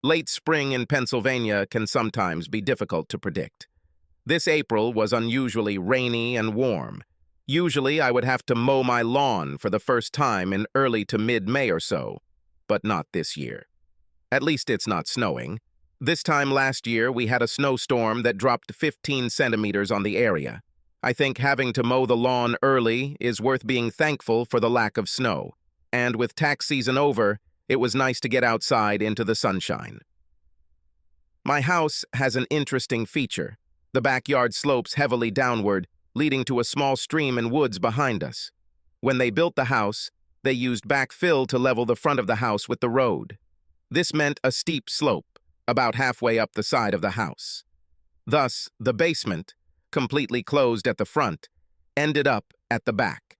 Late spring in Pennsylvania can sometimes be difficult to predict. This April was unusually rainy and warm. Usually I would have to mow my lawn for the first time in early to mid-May or so, but not this year. At least it's not snowing. This time last year we had a snowstorm that dropped 15 centimeters on the area. I think having to mow the lawn early is worth being thankful for the lack of snow. And with tax season over, it was nice to get outside into the sunshine. My house has an interesting feature. The backyard slopes heavily downward, leading to a small stream and woods behind us. When they built the house, they used backfill to level the front of the house with the road. This meant a steep slope, about halfway up the side of the house. Thus, the basement, completely closed at the front, ended up at the back.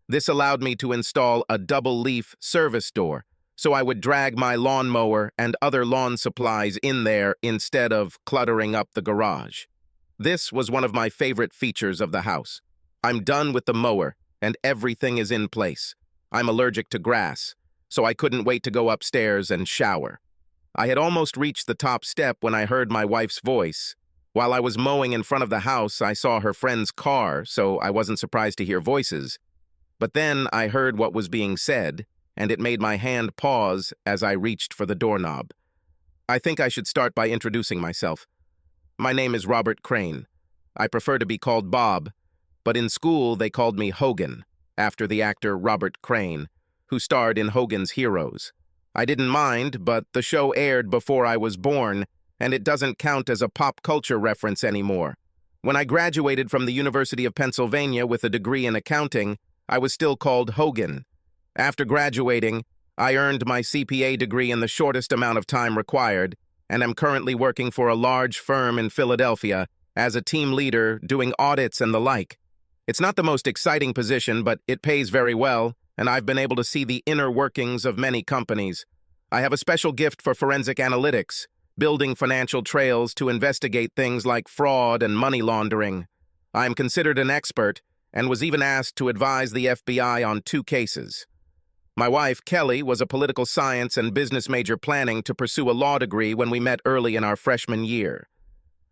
This allowed me to install a double-leaf service door, so I would drag my lawnmower and other lawn supplies in there instead of cluttering up the garage. This was one of my favorite features of the house. I'm done with the mower, and everything is in place. I'm allergic to grass, so I couldn't wait to go upstairs and shower. I had almost reached the top step when I heard my wife's voice. While I was mowing in front of the house, I saw her friend's car, so I wasn't surprised to hear voices. But then I heard what was being said, and it made my hand pause as I reached for the doorknob. I think I should start by introducing myself. My name is Robert Crane. I prefer to be called Bob, but in school they called me Hogan, after the actor Robert Crane, who starred in Hogan's Heroes. I didn't mind, but the show aired before I was born, and it doesn't count as a pop culture reference anymore. When I graduated from the University of Pennsylvania with a degree in accounting, I was still called Hogan. After graduating, I earned my CPA degree in the shortest amount of time required, and I'm currently working for a large firm in Philadelphia as a team leader doing audits and the like. It's not the most exciting position, but it pays very well, and I've been able to see the inner workings of many companies. I have a special gift for forensic analytics, building financial trails to investigate things like fraud and money laundering. I am considered an expert and was even asked to advise the FBI on 2 cases. My wife, Kelly, was a political science and business major planning to pursue a law degree when we met early in our freshman year.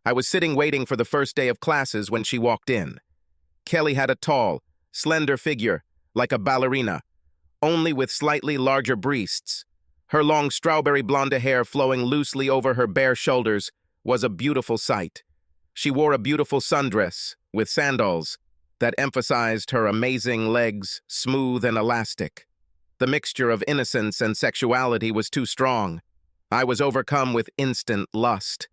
I was sitting waiting for the first day of classes when she walked in. Kelly had a tall, slender figure, like a ballerina, only with slightly larger breasts. Her long strawberry blonde hair flowing loosely over her bare shoulders was a beautiful sight. She wore a beautiful sundress with sandals that emphasized her amazing legs, smooth and elastic. The mixture of innocence and sexuality was too strong. I was overcome with instant lust.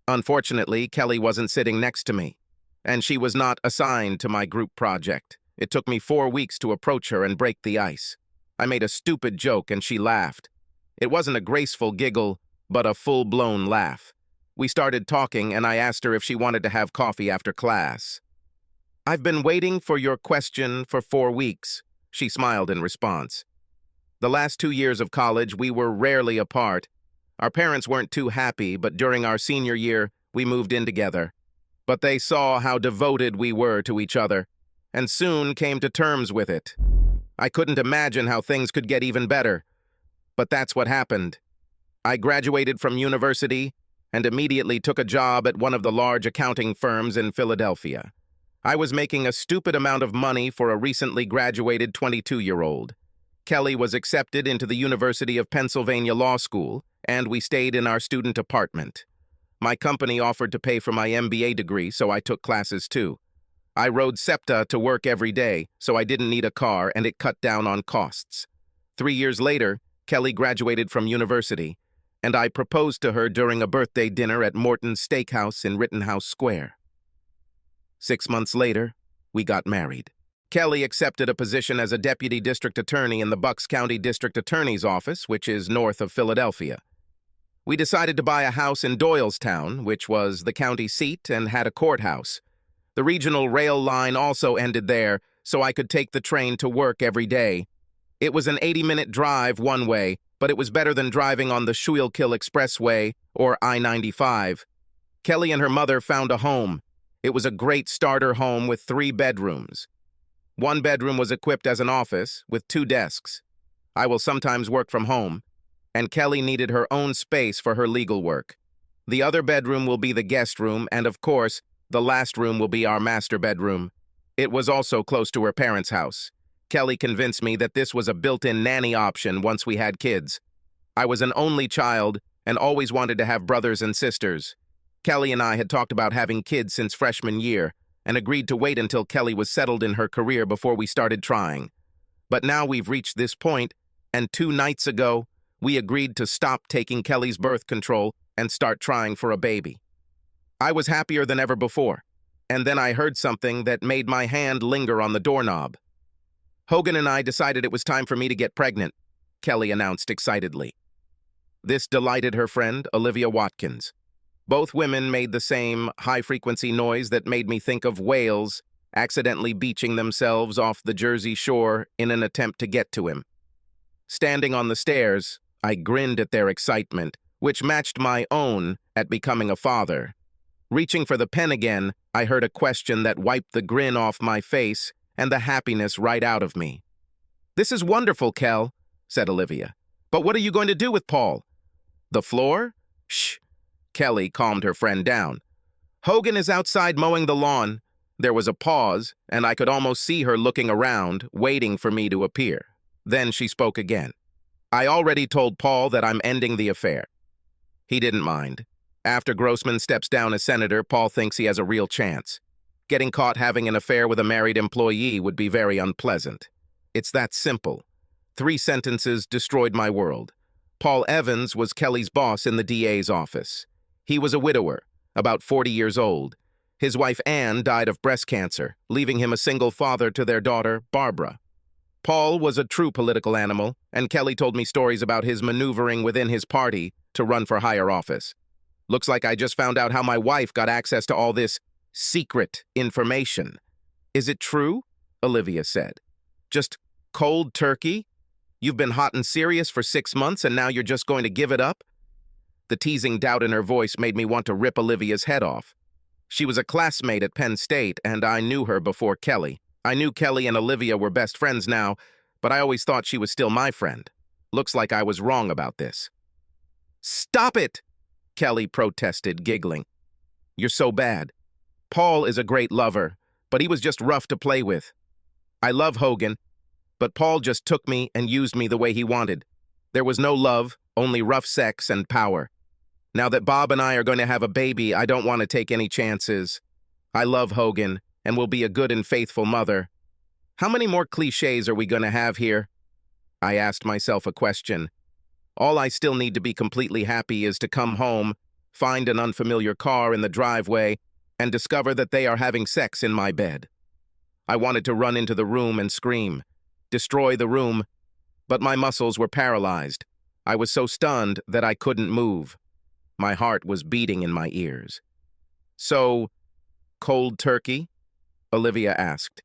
Unfortunately, Kelly wasn't sitting next to me, and she was not assigned to my group project. It took me 4 weeks to approach her and break the ice. I made a stupid joke and she laughed. It wasn't a graceful giggle, but a full-blown laugh. We started talking and I asked her if she wanted to have coffee after class. "I've been waiting for your question for 4 weeks," she smiled in response. The last 2 years of college, we were rarely apart. Our parents weren't too happy, but during our senior year, we moved in together. But they saw how devoted we were to each other, and soon came to terms with it. I couldn't imagine how things could get even better. But that's what happened. I graduated from university and immediately took a job at one of the large accounting firms in Philadelphia. I was making a stupid amount of money for a recently graduated 22-year-old. Kelly was accepted into the University of Pennsylvania Law School, and we stayed in our student apartment. My company offered to pay for my MBA degree, so I took classes too. I rode SEPTA to work every day, so I didn't need a car, and it cut down on costs. 3 years later, Kelly graduated from university, and I proposed to her during a birthday dinner at Morton's Steakhouse in Rittenhouse Square. 6 months later, we got married. Kelly accepted a position as a deputy district attorney in the Bucks County District Attorney's Office, which is north of Philadelphia. We decided to buy a house in Doylestown, which was the county seat and had a courthouse. The regional rail line also ended there, so I could take the train to work every day. It was an 80-minute drive one way, but it was better than driving on the Schuylkill Expressway or I-95. Kelly and her mother found a home. It was a great starter home with 3 bedrooms. One bedroom was equipped as an office with 2 desks. I will sometimes work from home. and Kelly needed her own space for her legal work. The other bedroom will be the guest room, and of course, the last room will be our master bedroom. It was also close to her parents' house. Kelly convinced me that this was a built-in nanny option once we had kids. I was an only child and always wanted to have brothers and sisters. Kelly and I had talked about having kids since freshman year and agreed to wait until Kelly was settled in her career before we started trying. But now we've reached this point, and 2 nights ago, we agreed to stop taking Kelly's birth control and start trying for a baby. I was happier than ever before, and then I heard something that made my hand linger on the doorknob. Hogan and I decided it was time for me to get pregnant, Kelly announced excitedly. This delighted her friend, Olivia Watkins. Both women made the same high-frequency noise that made me think of whales accidentally beaching themselves off the Jersey shore in an attempt to get to him. Standing on the stairs, I grinned at their excitement, which matched my own at becoming a father. Reaching for the pen again, I heard a question that wiped the grin off my face and the happiness right out of me. "This is wonderful, Kel," said Olivia. "But what are you going to do with Paul?" "The floor?" "Shh." Kelly calmed her friend down. "Hogan is outside mowing the lawn." There was a pause, and I could almost see her looking around, waiting for me to appear. Then she spoke again. "I already told Paul that I'm ending the affair." He didn't mind. After Grossman steps down as senator, Paul thinks he has a real chance. Getting caught having an affair with a married employee would be very unpleasant. It's that simple. 3 sentences destroyed my world. Paul Evans was Kelly's boss in the DA's office. He was a widower, about 40 years old. His wife Anne died of breast cancer, leaving him a single father to their daughter, Barbara. Paul was a true political animal, and Kelly told me stories about his maneuvering within his party to run for higher office. Looks like I just found out how my wife got access to all this secret information. "Is it true?" Olivia said. "Just cold turkey? You've been hot and serious for 6 months, and now you're just going to give it up?" The teasing doubt in her voice made me want to rip Olivia's head off. She was a classmate at Penn State, and I knew her before Kelly. I knew Kelly and Olivia were best friends now, but I always thought she was still my friend. Looks like I was wrong about this. "Stop it!" Kelly protested, giggling. "You're so bad. Paul is a great lover, but he was just rough to play with. I love Hogan, but Paul just took me and used me the way he wanted. There was no love, only rough sex and power. Now that Bob and I are going to have a baby, I don't want to take any chances. I love Hogan and will be a good and faithful mother. How many more cliches are we going to have here?" I asked myself a question. All I still need to be completely happy is to come home, find an unfamiliar car in the driveway, and discover that they are having sex in my bed. I wanted to run into the room and scream, destroy the room, but my muscles were paralyzed. I was so stunned that I couldn't move. My heart was beating in my ears. "So, cold turkey?" Olivia asked.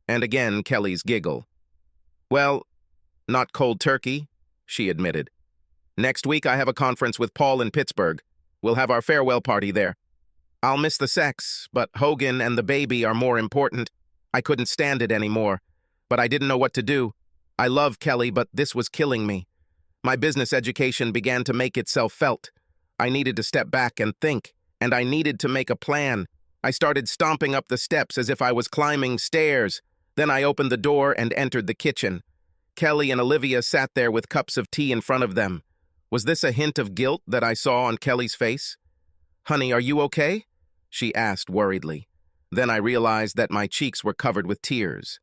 And again Kelly's giggle. "Well, not cold turkey," she admitted. "Next week I have a conference with Paul in Pittsburgh. We'll have our farewell party there. I'll miss the sex, but Hogan and the baby are more important. I couldn't stand it anymore, but I didn't know what to do. I love Kelly, but this was killing me. My business education began to make itself felt. I needed to step back and think, and I needed to make a plan. I started stomping up the steps as if I was climbing stairs. Then I opened the door and entered the kitchen. Kelly and Olivia sat there with cups of tea in front of them. Was this a hint of guilt that I saw on Kelly's face? "Honey, are you okay?" she asked worriedly. Then I realized that my cheeks were covered with tears.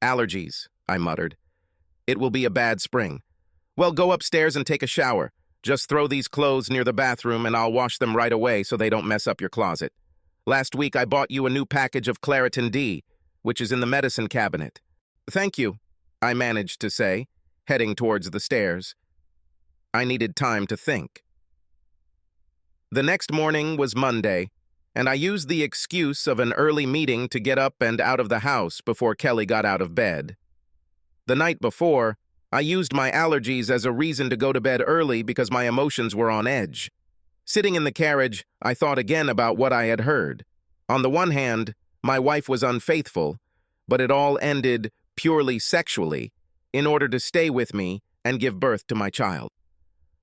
"Allergies," I muttered. "It will be a bad spring." "Well, go upstairs and take a shower. Just throw these clothes near the bathroom and I'll wash them right away so they don't mess up your closet. Last week I bought you a new package of Claritin D, which is in the medicine cabinet." "Thank you," I managed to say, heading towards the stairs. I needed time to think. The next morning was Monday, and I used the excuse of an early meeting to get up and out of the house before Kelly got out of bed. The night before, I used my allergies as a reason to go to bed early because my emotions were on edge. Sitting in the carriage, I thought again about what I had heard. On the one hand, my wife was unfaithful, but it all ended purely sexually in order to stay with me and give birth to my child.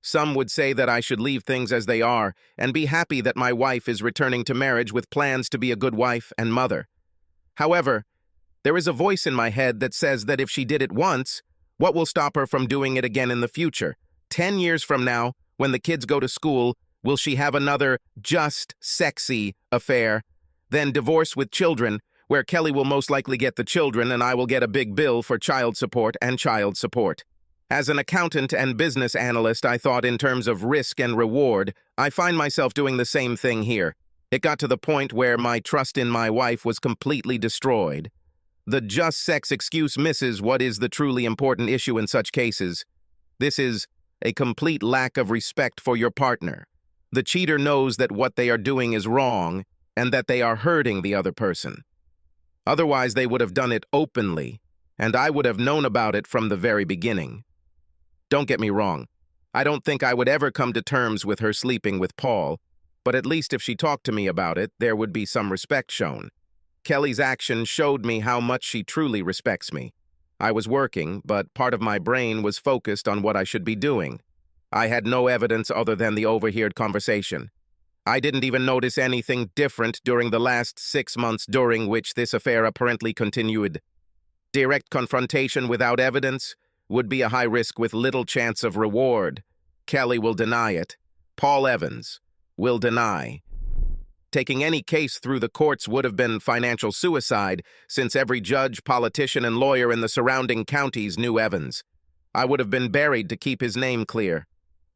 Some would say that I should leave things as they are and be happy that my wife is returning to marriage with plans to be a good wife and mother. However, there is a voice in my head that says that if she did it once, what will stop her from doing it again in the future? 10 years from now, when the kids go to school, will she have another just sexy affair? Then divorce with children, where Kelly will most likely get the children and I will get a big bill for child support and child support. As an accountant and business analyst, I thought in terms of risk and reward. I find myself doing the same thing here. It got to the point where my trust in my wife was completely destroyed. The just sex excuse misses what is the truly important issue in such cases. This is a complete lack of respect for your partner. The cheater knows that what they are doing is wrong and that they are hurting the other person. Otherwise, they would have done it openly, and I would have known about it from the very beginning. Don't get me wrong. I don't think I would ever come to terms with her sleeping with Paul, but at least if she talked to me about it, there would be some respect shown. Kelly's action showed me how much she truly respects me. I was working, but part of my brain was focused on what I should be doing. I had no evidence other than the overheard conversation. I didn't even notice anything different during the last 6 months during which this affair apparently continued. Direct confrontation without evidence would be a high risk with little chance of reward. Kelly will deny it. Paul Evans will deny. Taking any case through the courts would have been financial suicide, since every judge, politician, and lawyer in the surrounding counties knew Evans. I would have been buried to keep his name clear.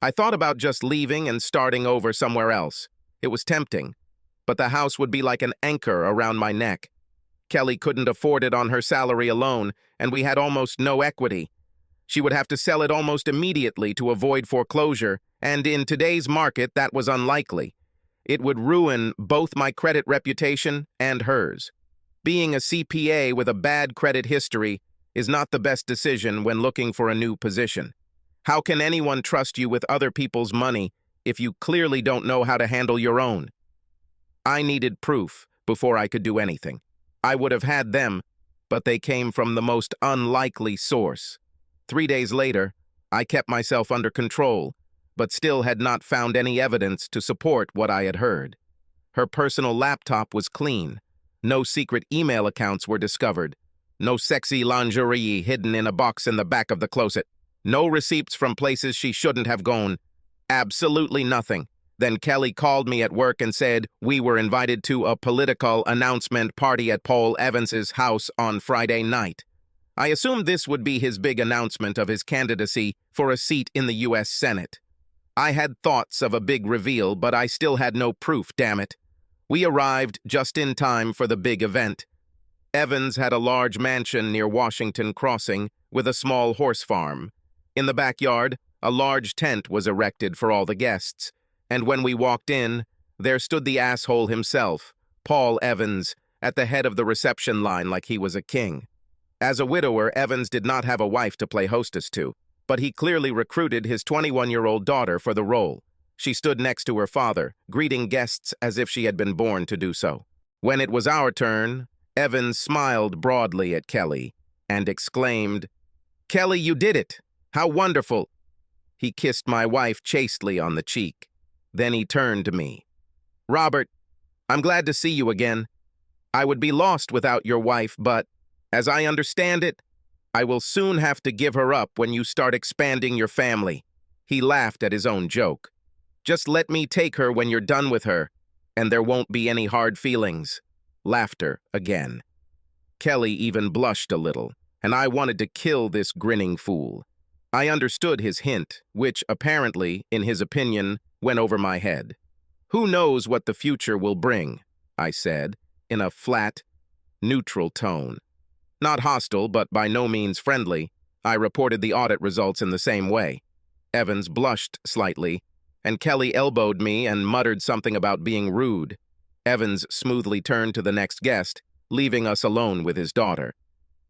I thought about just leaving and starting over somewhere else. It was tempting, but the house would be like an anchor around my neck. Kelly couldn't afford it on her salary alone, and we had almost no equity. She would have to sell it almost immediately to avoid foreclosure, and in today's market, that was unlikely. It would ruin both my credit reputation and hers. Being a CPA with a bad credit history is not the best decision when looking for a new position. How can anyone trust you with other people's money if you clearly don't know how to handle your own? I needed proof before I could do anything. I would have had them, but they came from the most unlikely source. 3 days later, I kept myself under control, but still had not found any evidence to support what I had heard. Her personal laptop was clean. No secret email accounts were discovered. No sexy lingerie hidden in a box in the back of the closet. No receipts from places she shouldn't have gone. Absolutely nothing. Then Kelly called me at work and said we were invited to a political announcement party at Paul Evans's house on Friday night. I assumed this would be his big announcement of his candidacy for a seat in the U.S. Senate. I had thoughts of a big reveal, but I still had no proof, damn it. We arrived just in time for the big event. Evans had a large mansion near Washington Crossing with a small horse farm. In the backyard, a large tent was erected for all the guests, and when we walked in, there stood the asshole himself, Paul Evans, at the head of the reception line like he was a king. As a widower, Evans did not have a wife to play hostess to, but he clearly recruited his 21-year-old daughter for the role. She stood next to her father, greeting guests as if she had been born to do so. When it was our turn, Evans smiled broadly at Kelly and exclaimed, "Kelly, you did it! How wonderful!" He kissed my wife chastely on the cheek. Then he turned to me. "Robert, I'm glad to see you again. I would be lost without your wife, but, as I understand it, I will soon have to give her up when you start expanding your family." He laughed at his own joke. "Just let me take her when you're done with her, and there won't be any hard feelings." Laughter again. Kelly even blushed a little, and I wanted to kill this grinning fool. I understood his hint, which apparently, in his opinion, went over my head. "Who knows what the future will bring?" I said, in a flat, neutral tone. Not hostile, but by no means friendly, I reported the audit results in the same way. Evans blushed slightly, and Kelly elbowed me and muttered something about being rude. Evans smoothly turned to the next guest, leaving us alone with his daughter.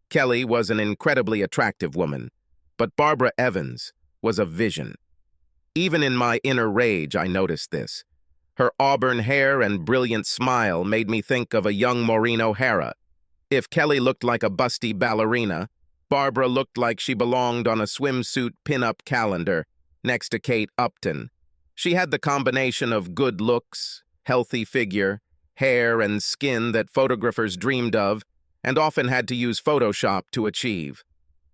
Kelly was an incredibly attractive woman, but Barbara Evans was a vision. Even in my inner rage, I noticed this. Her auburn hair and brilliant smile made me think of a young Maureen O'Hara. If Kelly looked like a busty ballerina, Barbara looked like she belonged on a swimsuit pin-up calendar. next to Kate Upton. She had the combination of good looks, healthy figure, hair and skin that photographers dreamed of and often had to use Photoshop to achieve.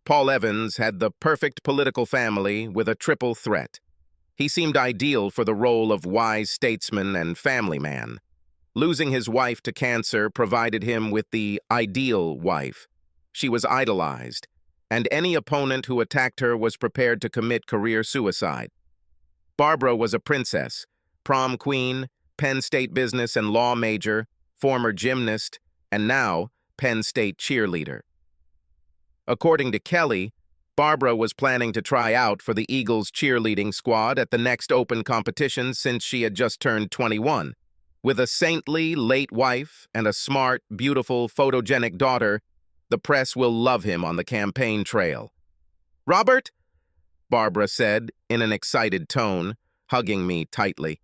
Paul Evans had the perfect political family with a triple threat. He seemed ideal for the role of wise statesman and family man. Losing his wife to cancer provided him with the ideal wife. She was idolized, and any opponent who attacked her was prepared to commit career suicide. Barbara was a princess, prom queen, Penn State business and law major, former gymnast, and now Penn State cheerleader. According to Kelly, Barbara was planning to try out for the Eagles cheerleading squad at the next open competition since she had just turned 21. With a saintly, late wife and a smart, beautiful, photogenic daughter, the press will love him on the campaign trail. "Robert," Barbara said in an excited tone, hugging me tightly.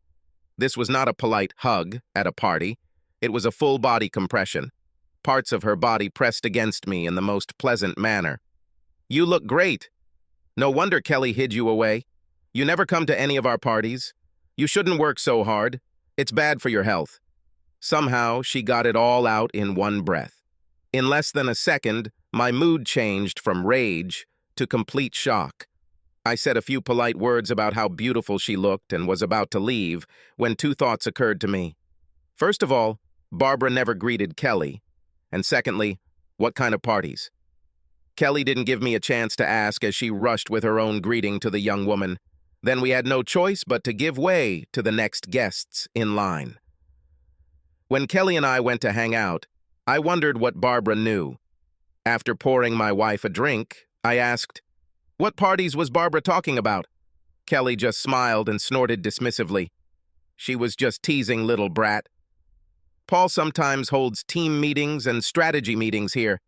This was not a polite hug at a party. It was a full-body compression. Parts of her body pressed against me in the most pleasant manner. "You look great. No wonder Kelly hid you away. You never come to any of our parties. You shouldn't work so hard. It's bad for your health." Somehow, she got it all out in one breath. In less than a second, my mood changed from rage to complete shock. I said a few polite words about how beautiful she looked and was about to leave when two thoughts occurred to me. First of all, Barbara never greeted Kelly. And secondly, what kind of parties? Kelly didn't give me a chance to ask as she rushed with her own greeting to the young woman. Then we had no choice but to give way to the next guests in line. When Kelly and I went to hang out, I wondered what Barbara knew. After pouring my wife a drink, I asked, "What parties was Barbara talking about?" Kelly just smiled and snorted dismissively. She was just teasing, little brat. "Paul sometimes holds team meetings and strategy meetings here.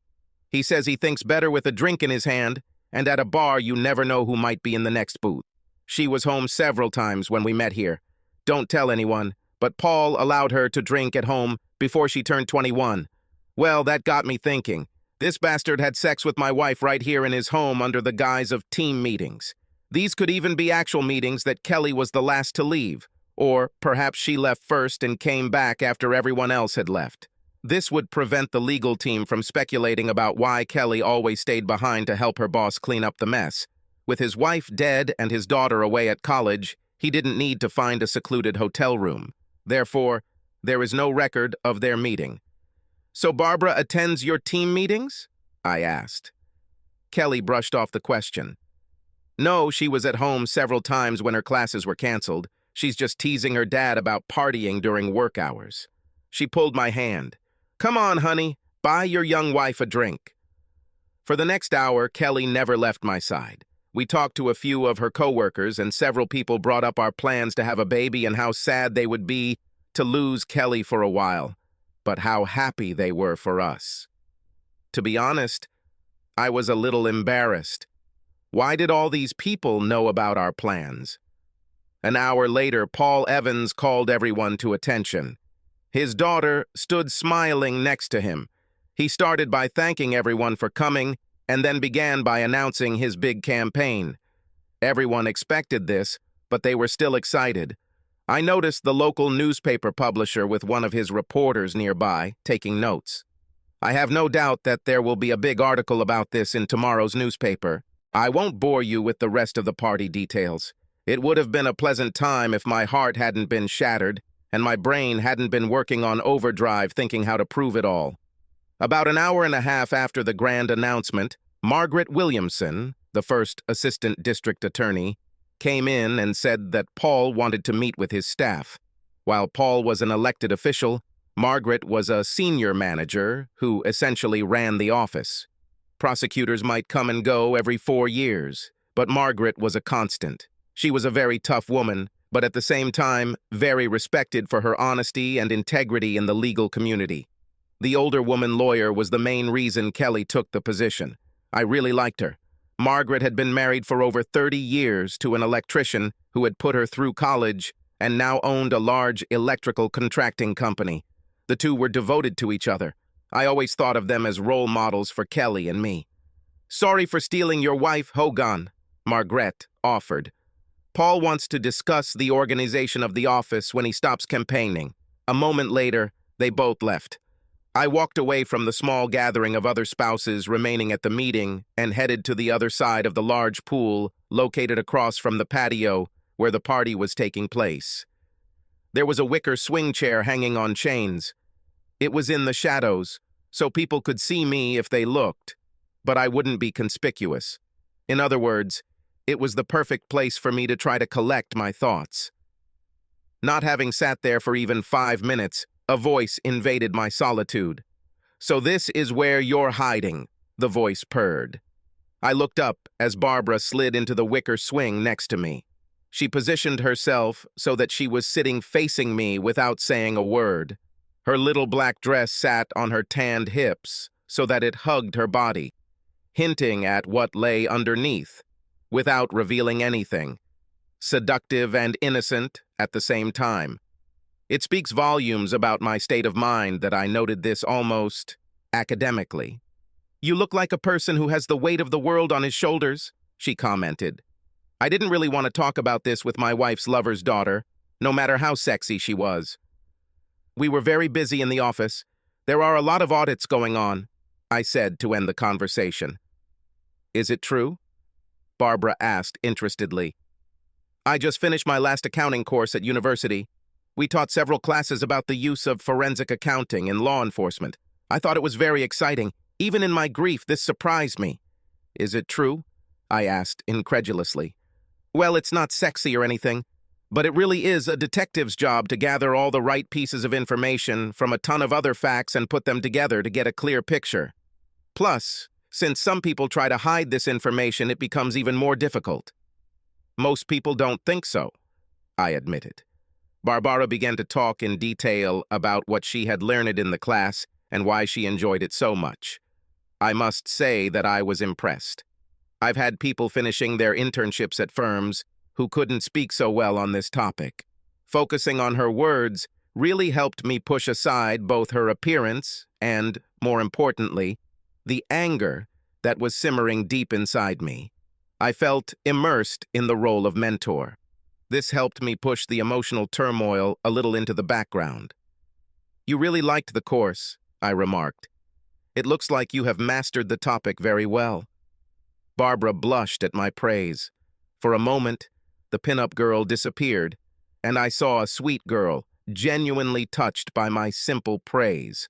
He says he thinks better with a drink in his hand, and at a bar you never know who might be in the next booth. She was home several times when we met here. Don't tell anyone, but Paul allowed her to drink at home before she turned 21. Well, that got me thinking. This bastard had sex with my wife right here in his home under the guise of team meetings. These could even be actual meetings that Kelly was the last to leave, or perhaps she left first and came back after everyone else had left. This would prevent the legal team from speculating about why Kelly always stayed behind to help her boss clean up the mess. With his wife dead and his daughter away at college, he didn't need to find a secluded hotel room. Therefore, there is no record of their meeting. "So Barbara attends your team meetings?" I asked. Kelly brushed off the question. "No, she was at home several times when her classes were canceled. She's just teasing her dad about partying during work hours." She pulled my hand. "Come on, honey, buy your young wife a drink." For the next hour, Kelly never left my side. We talked to a few of her coworkers, and several people brought up our plans to have a baby and how sad they would be to lose Kelly for a while, but how happy they were for us. To be honest, I was a little embarrassed. Why did all these people know about our plans? An hour later, Paul Evans called everyone to attention. His daughter stood smiling next to him. He started by thanking everyone for coming and then began by announcing his big campaign. Everyone expected this, but they were still excited. I noticed the local newspaper publisher with one of his reporters nearby, taking notes. I have no doubt that there will be a big article about this in tomorrow's newspaper. I won't bore you with the rest of the party details. It would have been a pleasant time if my heart hadn't been shattered and my brain hadn't been working on overdrive thinking how to prove it all. About an hour and a half after the grand announcement, Margaret Williamson, the first assistant district attorney, came in and said that Paul wanted to meet with his staff. While Paul was an elected official, Margaret was a senior manager who essentially ran the office. Prosecutors might come and go every 4 years, but Margaret was a constant. She was a very tough woman, but at the same time, very respected for her honesty and integrity in the legal community. The older woman lawyer was the main reason Kelly took the position. I really liked her. Margaret had been married for over 30 years to an electrician who had put her through college and now owned a large electrical contracting company. The two were devoted to each other. I always thought of them as role models for Kelly and me. "Sorry for stealing your wife, Hogan," Margaret offered. Paul wants to discuss the organization of the office when he stops campaigning. A moment later, they both left. I walked away from the small gathering of other spouses remaining at the meeting and headed to the other side of the large pool located across from the patio where the party was taking place. There was a wicker swing chair hanging on chains. It was in the shadows, so people could see me if they looked, but I wouldn't be conspicuous. In other words, it was the perfect place for me to try to collect my thoughts. Not having sat there for even 5 minutes, a voice invaded my solitude. "So this is where you're hiding," the voice purred. I looked up as Barbara slid into the wicker swing next to me. She positioned herself so that she was sitting facing me without saying a word. Her little black dress sat on her tanned hips so that it hugged her body, hinting at what lay underneath, without revealing anything. Seductive and innocent at the same time. It speaks volumes about my state of mind that I noted this almost academically. "You look like a person who has the weight of the world on his shoulders," she commented. I didn't really want to talk about this with my wife's lover's daughter, no matter how sexy she was. "We were very busy in the office. There are a lot of audits going on," I said to end the conversation. "Is it true?" Barbara asked interestedly. "I just finished my last accounting course at university. We taught several classes about the use of forensic accounting in law enforcement. I thought it was very exciting. Even in my grief, this surprised me." "Is it true?" I asked incredulously. "Well, it's not sexy or anything, but it really is a detective's job to gather all the right pieces of information from a ton of other facts and put them together to get a clear picture. Plus, since some people try to hide this information, it becomes even more difficult." "Most people don't think so," I admitted. Barbara began to talk in detail about what she had learned in the class and why she enjoyed it so much. I must say that I was impressed. I've had people finishing their internships at firms who couldn't speak so well on this topic. Focusing on her words really helped me push aside both her appearance and, more importantly, the anger that was simmering deep inside me. I felt immersed in the role of mentor. This helped me push the emotional turmoil a little into the background. "You really liked the course," I remarked. "It looks like you have mastered the topic very well." Barbara blushed at my praise. For a moment, the pinup girl disappeared, and I saw a sweet girl, genuinely touched by my simple praise.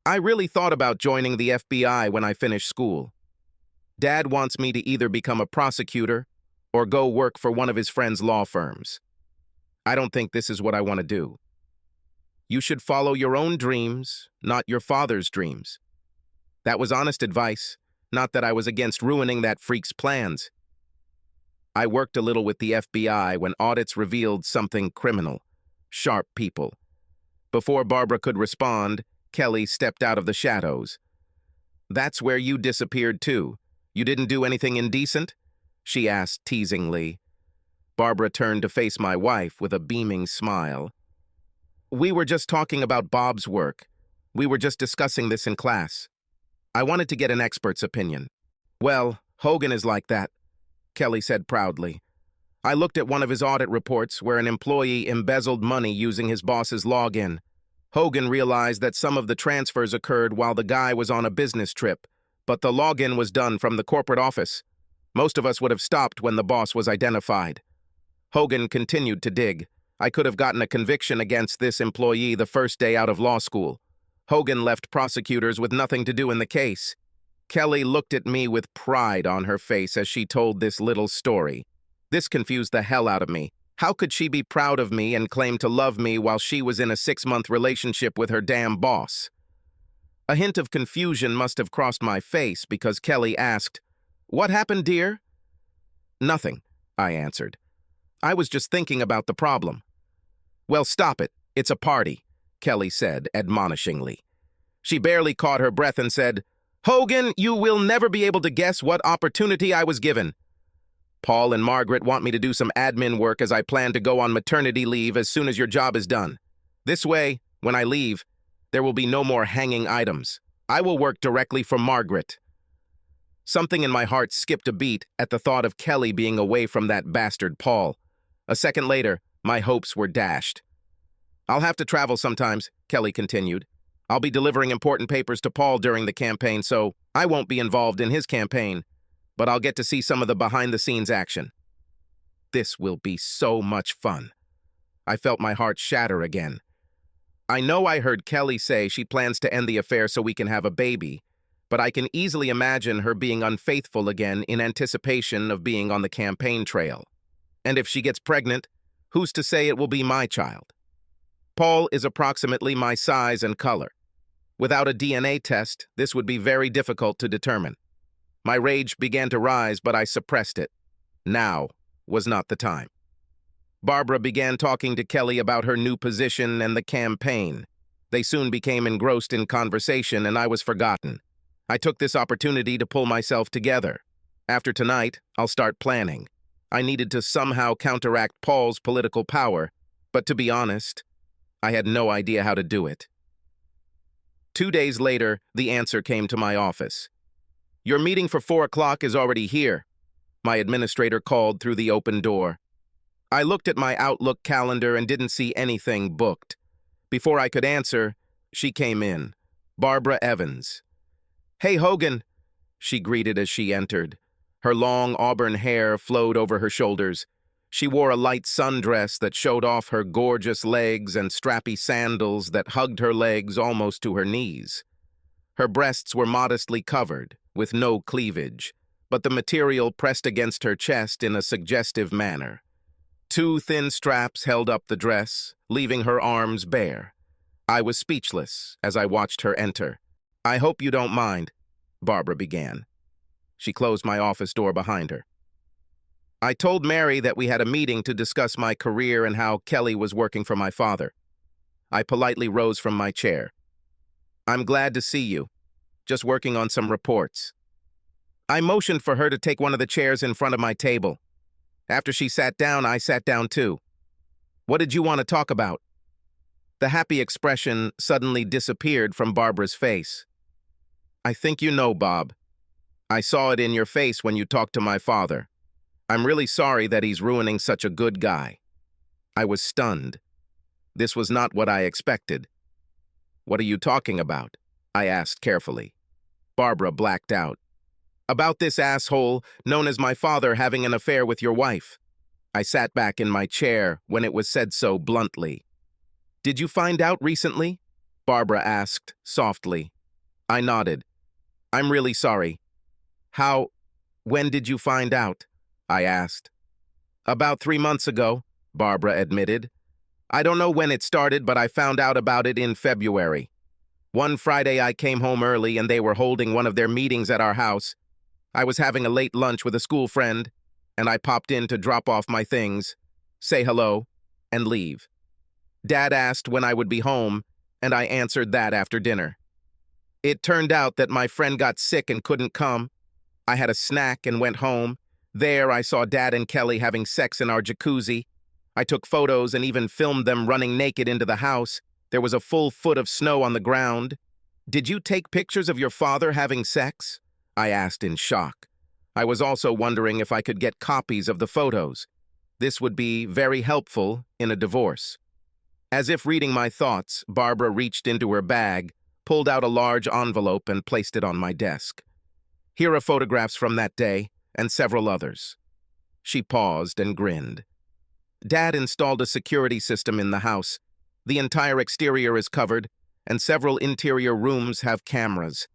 "I really thought about joining the FBI when I finished school. Dad wants me to either become a prosecutor or go work for one of his friend's law firms. I don't think this is what I want to do." "You should follow your own dreams, not your father's dreams." That was honest advice, not that I was against ruining that freak's plans. I worked a little with the FBI when audits revealed something criminal. Sharp people. Before Barbara could respond, Kelly stepped out of the shadows. "That's where you disappeared too. You didn't do anything indecent?" she asked teasingly. Barbara turned to face my wife with a beaming smile. "We were just talking about Bob's work. We were just discussing this in class. I wanted to get an expert's opinion." "Well, Hogan is like that," Kelly said proudly. "I looked at one of his audit reports where an employee embezzled money using his boss's login. Hogan realized that some of the transfers occurred while the guy was on a business trip, but the login was done from the corporate office. Most of us would have stopped when the boss was identified." Hogan continued to dig. I could have gotten a conviction against this employee the first day out of law school. Hogan left prosecutors with nothing to do in the case. Kelly looked at me with pride on her face as she told this little story. This confused the hell out of me. How could she be proud of me and claim to love me while she was in a 6-month relationship with her damn boss? A hint of confusion must have crossed my face because Kelly asked, "What happened, dear?" "Nothing," I answered. "I was just thinking about the problem." "Well, stop it. It's a party," Kelly said admonishingly. She barely caught her breath and said, "Hogan, you will never be able to guess what opportunity I was given. Paul and Margaret want me to do some admin work as I plan to go on maternity leave as soon as your job is done. This way, when I leave, there will be no more hanging items. I will work directly for Margaret." Something in my heart skipped a beat at the thought of Kelly being away from that bastard Paul. A second later, my hopes were dashed. "I'll have to travel sometimes," Kelly continued. "I'll be delivering important papers to Paul during the campaign, so I won't be involved in his campaign, but I'll get to see some of the behind-the-scenes action. This will be so much fun." I felt my heart shatter again. I know I heard Kelly say she plans to end the affair so we can have a baby, but I can easily imagine her being unfaithful again in anticipation of being on the campaign trail. And if she gets pregnant, who's to say it will be my child? Paul is approximately my size and color. Without a DNA test, this would be very difficult to determine. My rage began to rise, but I suppressed it. Now was not the time. Barbara began talking to Kelly about her new position and the campaign. They soon became engrossed in conversation, and I was forgotten. I took this opportunity to pull myself together. After tonight, I'll start planning. I needed to somehow counteract Paul's political power, but to be honest, I had no idea how to do it. 2 days later, the answer came to my office. "Your meeting for 4 o'clock is already here," my administrator called through the open door. I looked at my Outlook calendar and didn't see anything booked. Before I could answer, she came in. Barbara Evans. "Hey, Hogan," she greeted as she entered. Her long auburn hair flowed over her shoulders. She wore a light sundress that showed off her gorgeous legs and strappy sandals that hugged her legs almost to her knees. Her breasts were modestly covered, with no cleavage, but the material pressed against her chest in a suggestive manner. 2 thin straps held up the dress, leaving her arms bare. I was speechless as I watched her enter. "I hope you don't mind," Barbara began. She closed my office door behind her. "I told Mary that we had a meeting to discuss my career and how Kelly was working for my father." I politely rose from my chair. "I'm glad to see you. Just working on some reports." I motioned for her to take one of the chairs in front of my table. After she sat down, I sat down too. "What did you want to talk about?" The happy expression suddenly disappeared from Barbara's face. "I think you know, Bob. I saw it in your face when you talked to my father. I'm really sorry that he's ruining such a good guy." I was stunned. This was not what I expected. "What are you talking about?" I asked carefully. Barbara blacked out. "About this asshole known as my father having an affair with your wife." I sat back in my chair when it was said so bluntly. "Did you find out recently?" Barbara asked softly. I nodded. "I'm really sorry." When did you find out?" I asked. "About 3 months ago," Barbara admitted. "I don't know when it started, but I found out about it in February. One Friday I came home early and they were holding one of their meetings at our house. I was having a late lunch with a school friend, and I popped in to drop off my things, say hello, and leave. Dad asked when I would be home, and I answered that after dinner. It turned out that my friend got sick and couldn't come. I had a snack and went home. There I saw Dad and Kelly having sex in our jacuzzi. I took photos and even filmed them running naked into the house. There was a full foot of snow on the ground. "Did you take pictures of your father having sex?" I asked in shock. I was also wondering if I could get copies of the photos. This would be very helpful in a divorce. As if reading my thoughts, Barbara reached into her bag, pulled out a large envelope and placed it on my desk. "Here are photographs from that day, and several others." She paused and grinned. "Dad installed a security system in the house. The entire exterior is covered, and several interior rooms have cameras.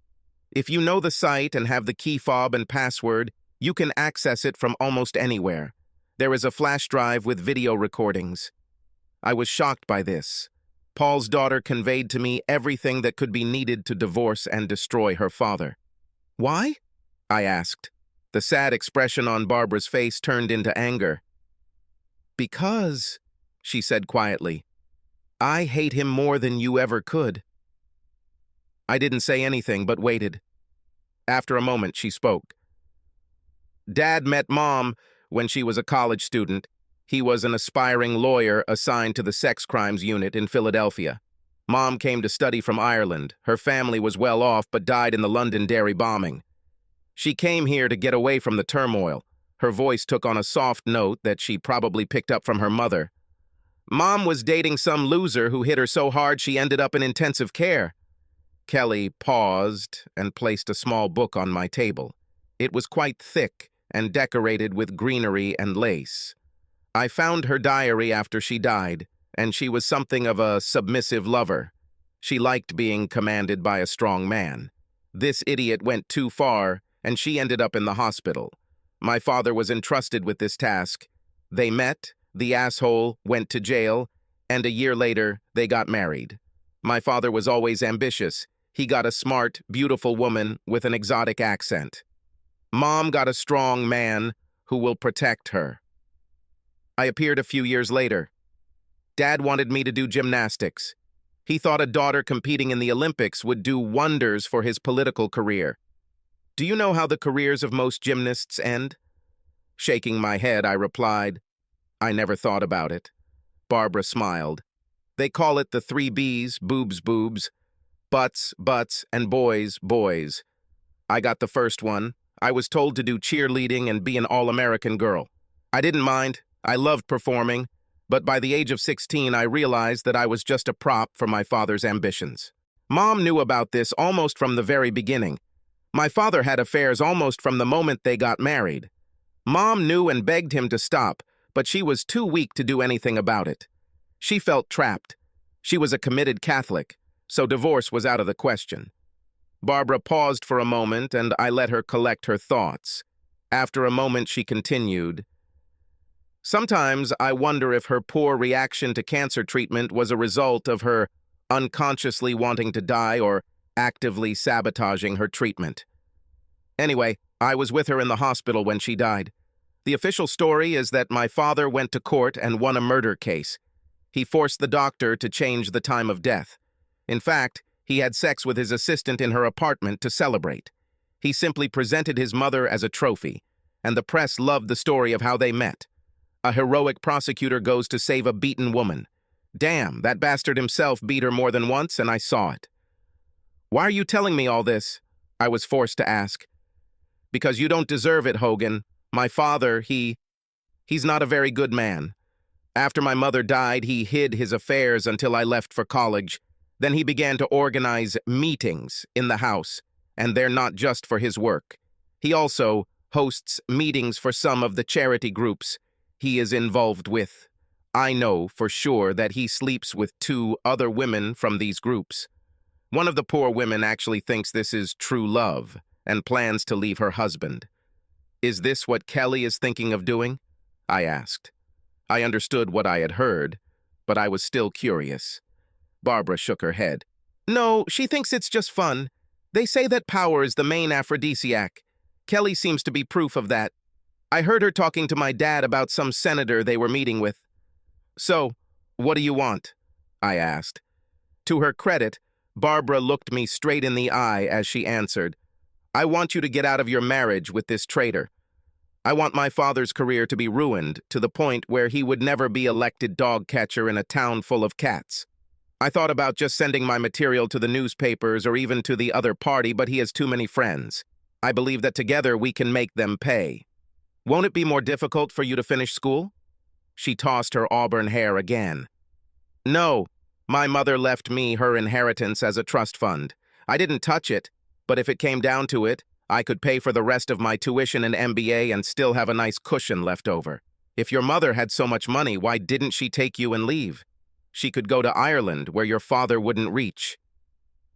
If you know the site and have the key fob and password, you can access it from almost anywhere. There is a flash drive with video recordings." I was shocked by this. Paul's daughter conveyed to me everything that could be needed to divorce and destroy her father. "Why?" I asked. The sad expression on Barbara's face turned into anger. "Because," she said quietly, "I hate him more than you ever could." I didn't say anything but waited. After a moment, she spoke. "Dad met Mom when she was a college student. He was an aspiring lawyer assigned to the sex crimes unit in Philadelphia. Mom came to study from Ireland. Her family was well off but died in the Londonderry bombing. She came here to get away from the turmoil. Her voice took on a soft note that she probably picked up from her mother. Mom was dating some loser who hit her so hard she ended up in intensive care. Kelly paused and placed a small book on my table. It was quite thick and decorated with greenery and lace. I found her diary after she died, and she was something of a submissive lover. She liked being commanded by a strong man. This idiot went too far, and she ended up in the hospital. My father was entrusted with this task. They met, the asshole went to jail, and a year later, they got married. My father was always ambitious. He got a smart, beautiful woman with an exotic accent. Mom got a strong man who will protect her. I appeared a few years later. Dad wanted me to do gymnastics. He thought a daughter competing in the Olympics would do wonders for his political career. Do you know how the careers of most gymnasts end? Shaking my head, I replied, I never thought about it. Barbara smiled. They call it the 3 B's, boobs, boobs, butts, butts, and boys, boys. I got the first one. I was told to do cheerleading and be an all-American girl. I didn't mind. I loved performing, but by the age of 16, I realized that I was just a prop for my father's ambitions. Mom knew about this almost from the very beginning. My father had affairs almost from the moment they got married. Mom knew and begged him to stop, but she was too weak to do anything about it. She felt trapped. She was a committed Catholic, so divorce was out of the question. Barbara paused for a moment, and I let her collect her thoughts. After a moment, she continued, Sometimes I wonder if her poor reaction to cancer treatment was a result of her unconsciously wanting to die or actively sabotaging her treatment. Anyway, I was with her in the hospital when she died. The official story is that my father went to court and won a murder case. He forced the doctor to change the time of death. In fact, he had sex with his assistant in her apartment to celebrate. He simply presented his mother as a trophy, and the press loved the story of how they met. A heroic prosecutor goes to save a beaten woman. Damn, that bastard himself beat her more than once, and I saw it. Why are you telling me all this? I was forced to ask. Because you don't deserve it, Hogan. My father, he's not a very good man. After my mother died, he hid his affairs until I left for college. Then he began to organize meetings in the house, and they're not just for his work. He also hosts meetings for some of the charity groups he is involved with. I know for sure that he sleeps with 2 other women from these groups. One of the poor women actually thinks this is true love and plans to leave her husband. Is this what Kelly is thinking of doing? I asked. I understood what I had heard, but I was still curious. Barbara shook her head. No, she thinks it's just fun. They say that power is the main aphrodisiac. Kelly seems to be proof of that. I heard her talking to my dad about some senator they were meeting with. So, what do you want? I asked. To her credit, Barbara looked me straight in the eye as she answered, I want you to get out of your marriage with this traitor. I want my father's career to be ruined to the point where he would never be elected dog catcher in a town full of cats. I thought about just sending my material to the newspapers or even to the other party, but he has too many friends. I believe that together we can make them pay. Won't it be more difficult for you to finish school? She tossed her auburn hair again. No, my mother left me her inheritance as a trust fund. I didn't touch it, but if it came down to it, I could pay for the rest of my tuition and MBA and still have a nice cushion left over. If your mother had so much money, why didn't she take you and leave? She could go to Ireland, where your father wouldn't reach.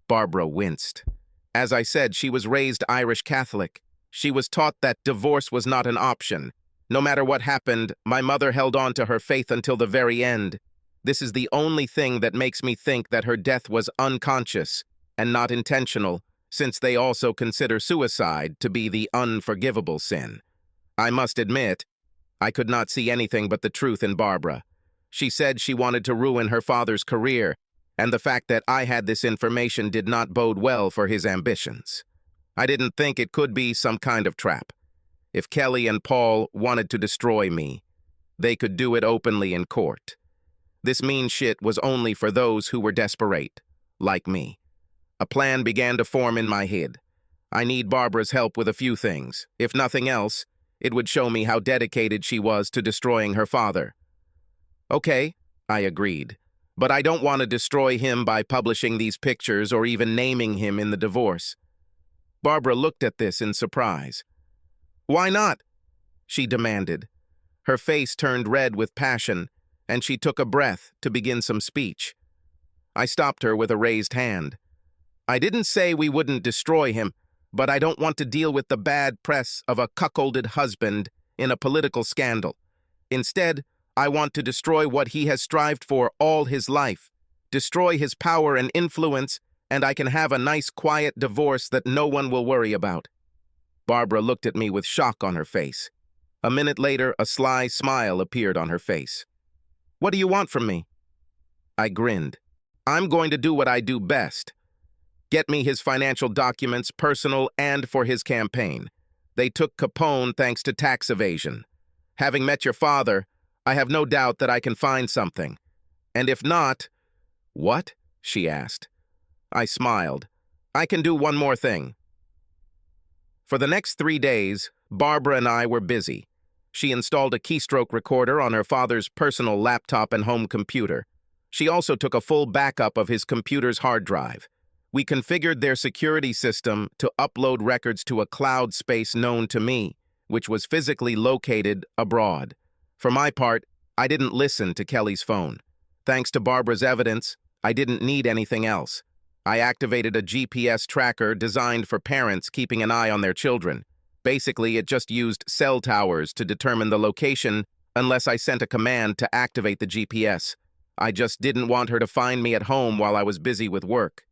Barbara winced. As I said, she was raised Irish Catholic. She was taught that divorce was not an option. No matter what happened, my mother held on to her faith until the very end. This is the only thing that makes me think that her death was unconscious and not intentional, since they also consider suicide to be the unforgivable sin. I must admit, I could not see anything but the truth in Barbara. She said she wanted to ruin her father's career, and the fact that I had this information did not bode well for his ambitions. I didn't think it could be some kind of trap. If Kelly and Paul wanted to destroy me, they could do it openly in court. This mean shit was only for those who were desperate, like me. A plan began to form in my head. I need Barbara's help with a few things. If nothing else, it would show me how dedicated she was to destroying her father. Okay, I agreed. But I don't want to destroy him by publishing these pictures or even naming him in the divorce. Barbara looked at this in surprise. Why not? She demanded. Her face turned red with passion, and she took a breath to begin some speech. I stopped her with a raised hand. I didn't say we wouldn't destroy him, but I don't want to deal with the bad press of a cuckolded husband in a political scandal. Instead, I want to destroy what he has strived for all his life, destroy his power and influence, and I can have a nice quiet divorce that no one will worry about. Barbara looked at me with shock on her face. A minute later, a sly smile appeared on her face. What do you want from me? I grinned. I'm going to do what I do best. Get me his financial documents, personal and for his campaign. They took Capone thanks to tax evasion. Having met your father, I have no doubt that I can find something. And if not— What? She asked. I smiled. I can do one more thing. For the next 3 days, Barbara and I were busy. She installed a keystroke recorder on her father's personal laptop and home computer. She also took a full backup of his computer's hard drive. We configured their security system to upload records to a cloud space known to me, which was physically located abroad. For my part, I didn't listen to Kelly's phone. Thanks to Barbara's evidence, I didn't need anything else. I activated a GPS tracker designed for parents keeping an eye on their children. Basically, it just used cell towers to determine the location unless I sent a command to activate the GPS. I just didn't want her to find me at home while I was busy with work.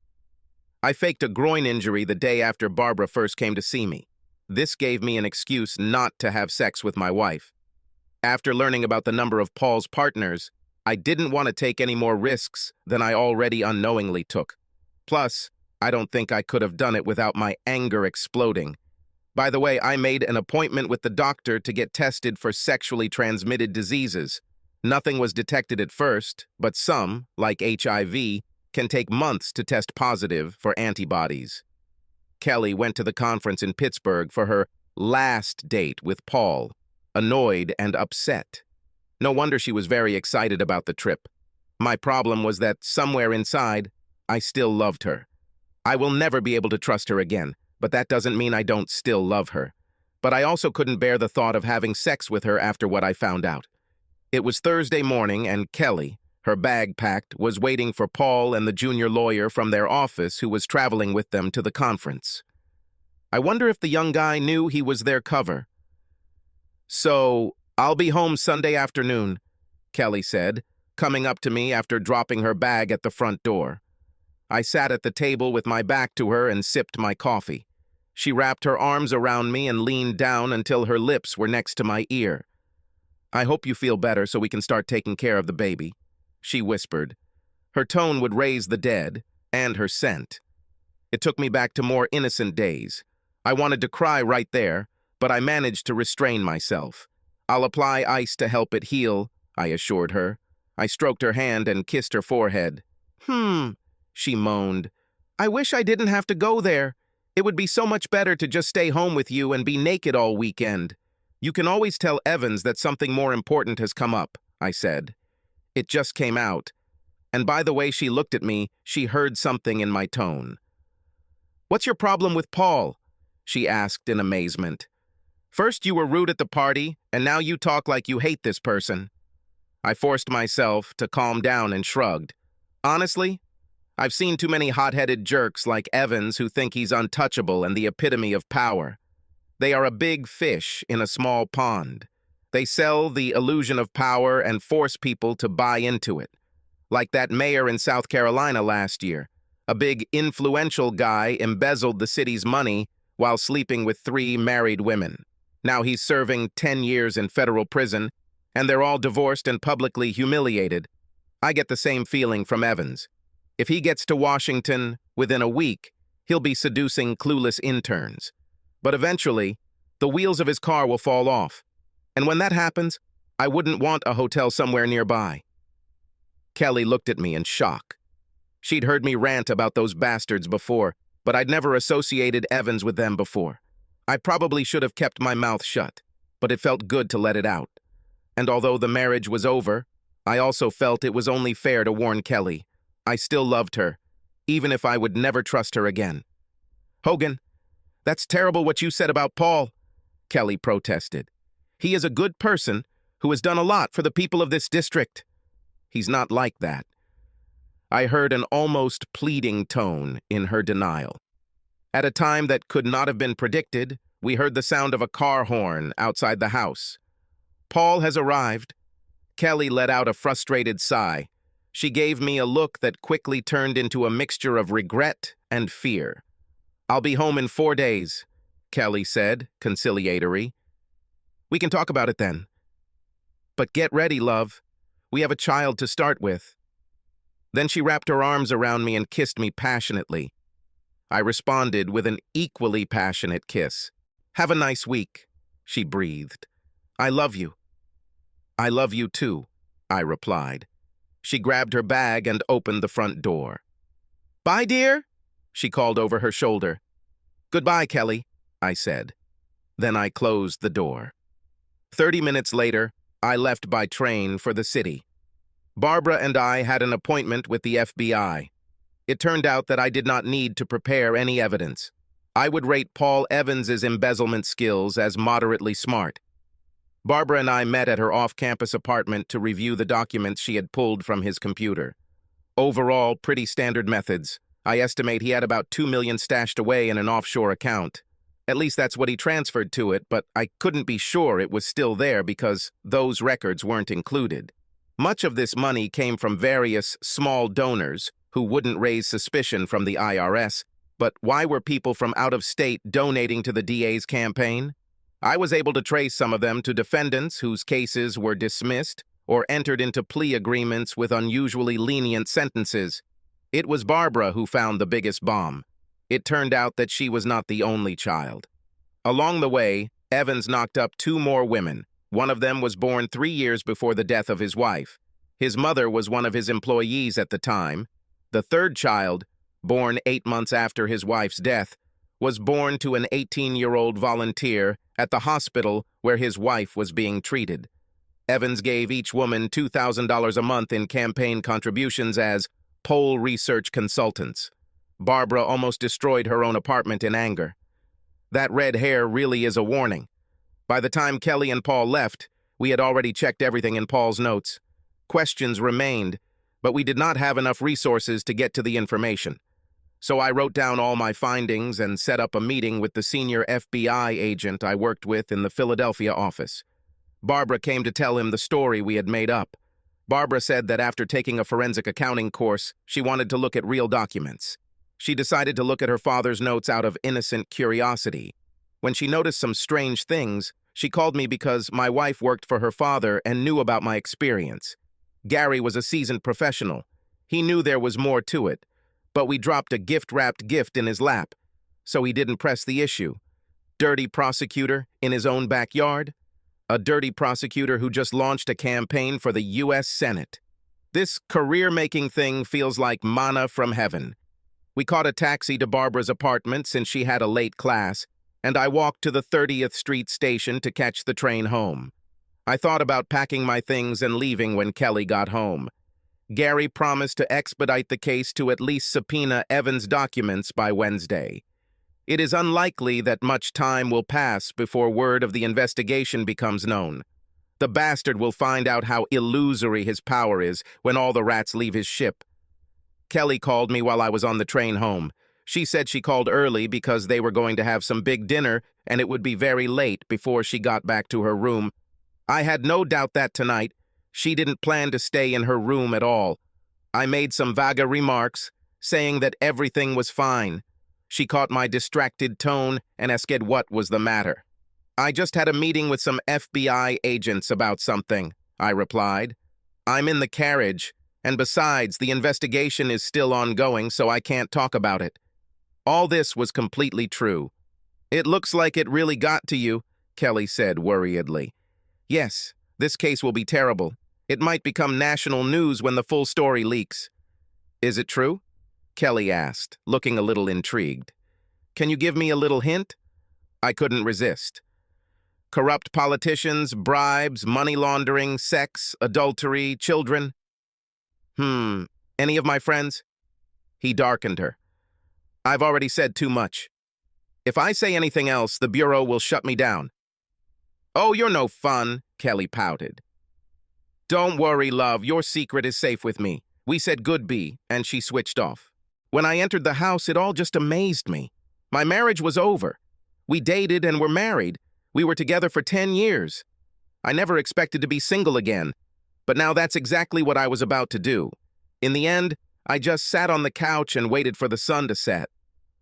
I faked a groin injury the day after Barbara first came to see me. This gave me an excuse not to have sex with my wife. After learning about the number of Paul's partners, I didn't want to take any more risks than I already unknowingly took. Plus, I don't think I could have done it without my anger exploding. By the way, I made an appointment with the doctor to get tested for sexually transmitted diseases. Nothing was detected at first, but some, like HIV, can take months to test positive for antibodies. Kelly went to the conference in Pittsburgh for her last date with Paul, annoyed and upset. No wonder she was very excited about the trip. My problem was that somewhere inside, I still loved her. I will never be able to trust her again, but that doesn't mean I don't still love her. But I also couldn't bear the thought of having sex with her after what I found out. It was Thursday morning, and Kelly, her bag packed, was waiting for Paul and the junior lawyer from their office who was traveling with them to the conference. I wonder if the young guy knew he was their cover. So, I'll be home Sunday afternoon, Kelly said, coming up to me after dropping her bag at the front door. I sat at the table with my back to her and sipped my coffee. She wrapped her arms around me and leaned down until her lips were next to my ear. I hope you feel better so we can start taking care of the baby, she whispered. Her tone would raise the dead, and her scent. It took me back to more innocent days. I wanted to cry right there, but I managed to restrain myself. I'll apply ice to help it heal, I assured her. I stroked her hand and kissed her forehead. She moaned. I wish I didn't have to go there. It would be so much better to just stay home with you and be naked all weekend. You can always tell Evans that something more important has come up, I said. It just came out. And by the way she looked at me, she heard something in my tone. What's your problem with Paul? She asked in amazement. First you were rude at the party, and now you talk like you hate this person. I forced myself to calm down and shrugged. Honestly, I've seen too many hot-headed jerks like Evans who think he's untouchable and the epitome of power. They are a big fish in a small pond. They sell the illusion of power and force people to buy into it. Like that mayor in South Carolina last year. A big influential guy embezzled the city's money while sleeping with 3 married women. Now he's serving 10 years in federal prison, and they're all divorced and publicly humiliated. I get the same feeling from Evans. If he gets to Washington within a week, he'll be seducing clueless interns. But eventually, the wheels of his car will fall off. And when that happens, I wouldn't want a hotel somewhere nearby. Kelly looked at me in shock. She'd heard me rant about those bastards before, but I'd never associated Evans with them before. I probably should have kept my mouth shut, but it felt good to let it out. And although the marriage was over, I also felt it was only fair to warn Kelly. I still loved her, even if I would never trust her again. "Hogan, that's terrible what you said about Paul," Kelly protested. "He is a good person who has done a lot for the people of this district." "He's not like that." I heard an almost pleading tone in her denial. At a time that could not have been predicted, we heard the sound of a car horn outside the house. "Paul has arrived." Kelly let out a frustrated sigh. She gave me a look that quickly turned into a mixture of regret and fear. "I'll be home in 4 days," Kelly said, conciliatory. "We can talk about it then. But get ready, love. We have a child to start with." Then she wrapped her arms around me and kissed me passionately. I responded with an equally passionate kiss. "Have a nice week," she breathed. "I love you." "I love you too," I replied. She grabbed her bag and opened the front door. "Bye, dear," she called over her shoulder. "Goodbye, Kelly," I said. Then I closed the door. 30 minutes later, I left by train for the city. Barbara and I had an appointment with the FBI. It turned out that I did not need to prepare any evidence. I would rate Paul Evans's embezzlement skills as moderately smart. Barbara and I met at her off-campus apartment to review the documents she had pulled from his computer. Overall, pretty standard methods. I estimate he had about $2 million stashed away in an offshore account. At least that's what he transferred to it, but I couldn't be sure it was still there because those records weren't included. Much of this money came from various small donors who wouldn't raise suspicion from the IRS, but why were people from out of state donating to the DA's campaign? I was able to trace some of them to defendants whose cases were dismissed or entered into plea agreements with unusually lenient sentences. It was Barbara who found the biggest bomb. It turned out that she was not the only child. Along the way, Evans knocked up 2 more women. One of them was born 3 years before the death of his wife. His mother was one of his employees at the time. The third child, born 8 months after his wife's death, was born to an 18-year-old volunteer at the hospital where his wife was being treated. Evans gave each woman $2,000 a month in campaign contributions as poll research consultants. Barbara almost destroyed her own apartment in anger. That red hair really is a warning. By the time Kelly and Paul left, we had already checked everything in Paul's notes. Questions remained, but we did not have enough resources to get to the information. So I wrote down all my findings and set up a meeting with the senior FBI agent I worked with in the Philadelphia office. Barbara came to tell him the story we had made up. Barbara said that after taking a forensic accounting course, she wanted to look at real documents. She decided to look at her father's notes out of innocent curiosity. When she noticed some strange things, she called me because my wife worked for her father and knew about my experience. Gary was a seasoned professional. He knew there was more to it, but we dropped a gift-wrapped gift in his lap, so he didn't press the issue. Dirty prosecutor in his own backyard? A dirty prosecutor who just launched a campaign for the U.S. Senate. This career-making thing feels like manna from heaven. We caught a taxi to Barbara's apartment since she had a late class, and I walked to the 30th Street station to catch the train home. I thought about packing my things and leaving when Kelly got home. Gary promised to expedite the case to at least subpoena Evans' documents by Wednesday. It is unlikely that much time will pass before word of the investigation becomes known. The bastard will find out how illusory his power is when all the rats leave his ship. Kelly called me while I was on the train home. She said she called early because they were going to have some big dinner and it would be very late before she got back to her room. I had no doubt that tonight she didn't plan to stay in her room at all. I made some vague remarks, saying that everything was fine. She caught my distracted tone and asked what was the matter. "I just had a meeting with some FBI agents about something," I replied. "I'm in the carriage, and besides, the investigation is still ongoing, so I can't talk about it." All this was completely true. "It looks like it really got to you," Kelly said worriedly. "Yes, this case will be terrible. It might become national news when the full story leaks." "Is it true?" Kelly asked, looking a little intrigued. Can you give me a little hint? I couldn't resist. Corrupt politicians, bribes, money laundering, sex, adultery, children. Any of my friends? He darkened her. I've already said too much. If I say anything else, the Bureau will shut me down. Oh, you're no fun, Kelly pouted. Don't worry, love, your secret is safe with me. We said goodbye, and she switched off. When I entered the house, it all just amazed me. My marriage was over. We dated and were married. We were together for 10 years. I never expected to be single again, but now that's exactly what I was about to do. In the end, I just sat on the couch and waited for the sun to set.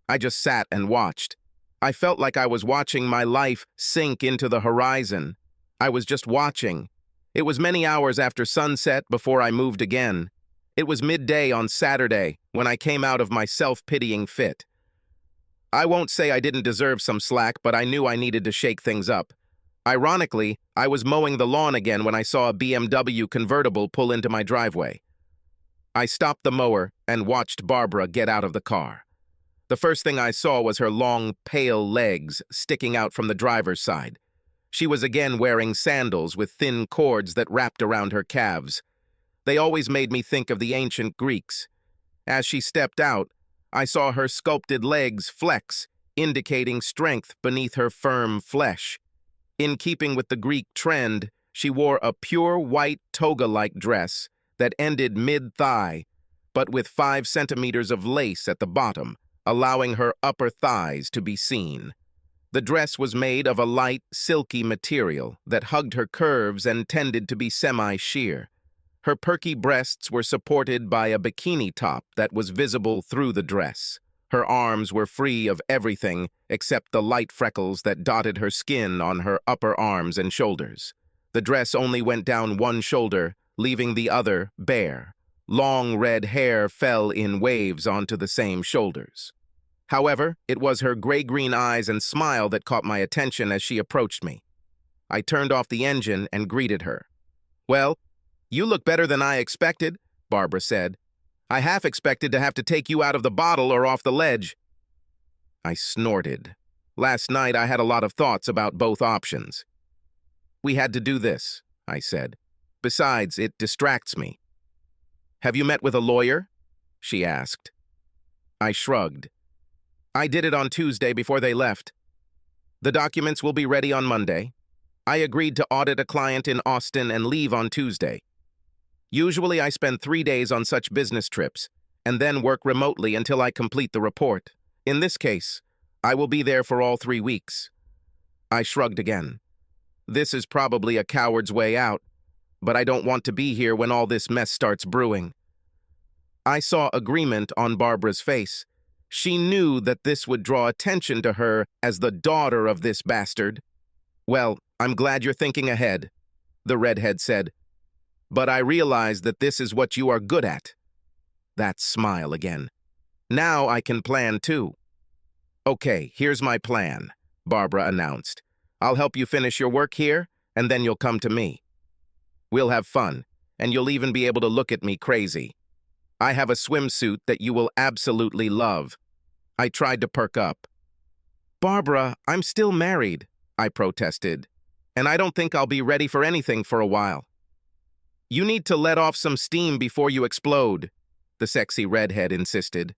I just sat and watched. I felt like I was watching my life sink into the horizon. I was just watching. It was many hours after sunset before I moved again. It was midday on Saturday when I came out of my self-pitying fit. I won't say I didn't deserve some slack, but I knew I needed to shake things up. Ironically, I was mowing the lawn again when I saw a BMW convertible pull into my driveway. I stopped the mower and watched Barbara get out of the car. The first thing I saw was her long, pale legs sticking out from the driver's side. She was again wearing sandals with thin cords that wrapped around her calves. They always made me think of the ancient Greeks. As she stepped out, I saw her sculpted legs flex, indicating strength beneath her firm flesh. In keeping with the Greek trend, she wore a pure white toga-like dress that ended mid-thigh, but with 5 centimeters of lace at the bottom, allowing her upper thighs to be seen. The dress was made of a light, silky material that hugged her curves and tended to be semi-sheer. Her perky breasts were supported by a bikini top that was visible through the dress. Her arms were free of everything except the light freckles that dotted her skin on her upper arms and shoulders. The dress only went down one shoulder, leaving the other bare. Long red hair fell in waves onto the same shoulders. However, it was her gray-green eyes and smile that caught my attention as she approached me. I turned off the engine and greeted her. "Well, you look better than I expected," Barbara said. "I half expected to have to take you out of the bottle or off the ledge." I snorted. Last night I had a lot of thoughts about both options. "We had to do this," I said. "Besides, it distracts me." "Have you met with a lawyer?" she asked. I shrugged. "I did it on Tuesday before they left. The documents will be ready on Monday. I agreed to audit a client in Austin and leave on Tuesday. Usually I spend 3 days on such business trips, and then work remotely until I complete the report. In this case, I will be there for all 3 weeks. I shrugged again. This is probably a coward's way out, but I don't want to be here when all this mess starts brewing. I saw agreement on Barbara's face. She knew that this would draw attention to her as the daughter of this bastard. "Well, I'm glad you're thinking ahead," the redhead said. "But I realize that this is what you are good at." That smile again. "Now I can plan too." "Okay, here's my plan," Barbara announced. "I'll help you finish your work here, and then you'll come to me. We'll have fun, and you'll even be able to look at me crazy. I have a swimsuit that you will absolutely love." I tried to perk up. "Barbara, I'm still married," I protested, "and I don't think I'll be ready for anything for a while." "You need to let off some steam before you explode," the sexy redhead insisted.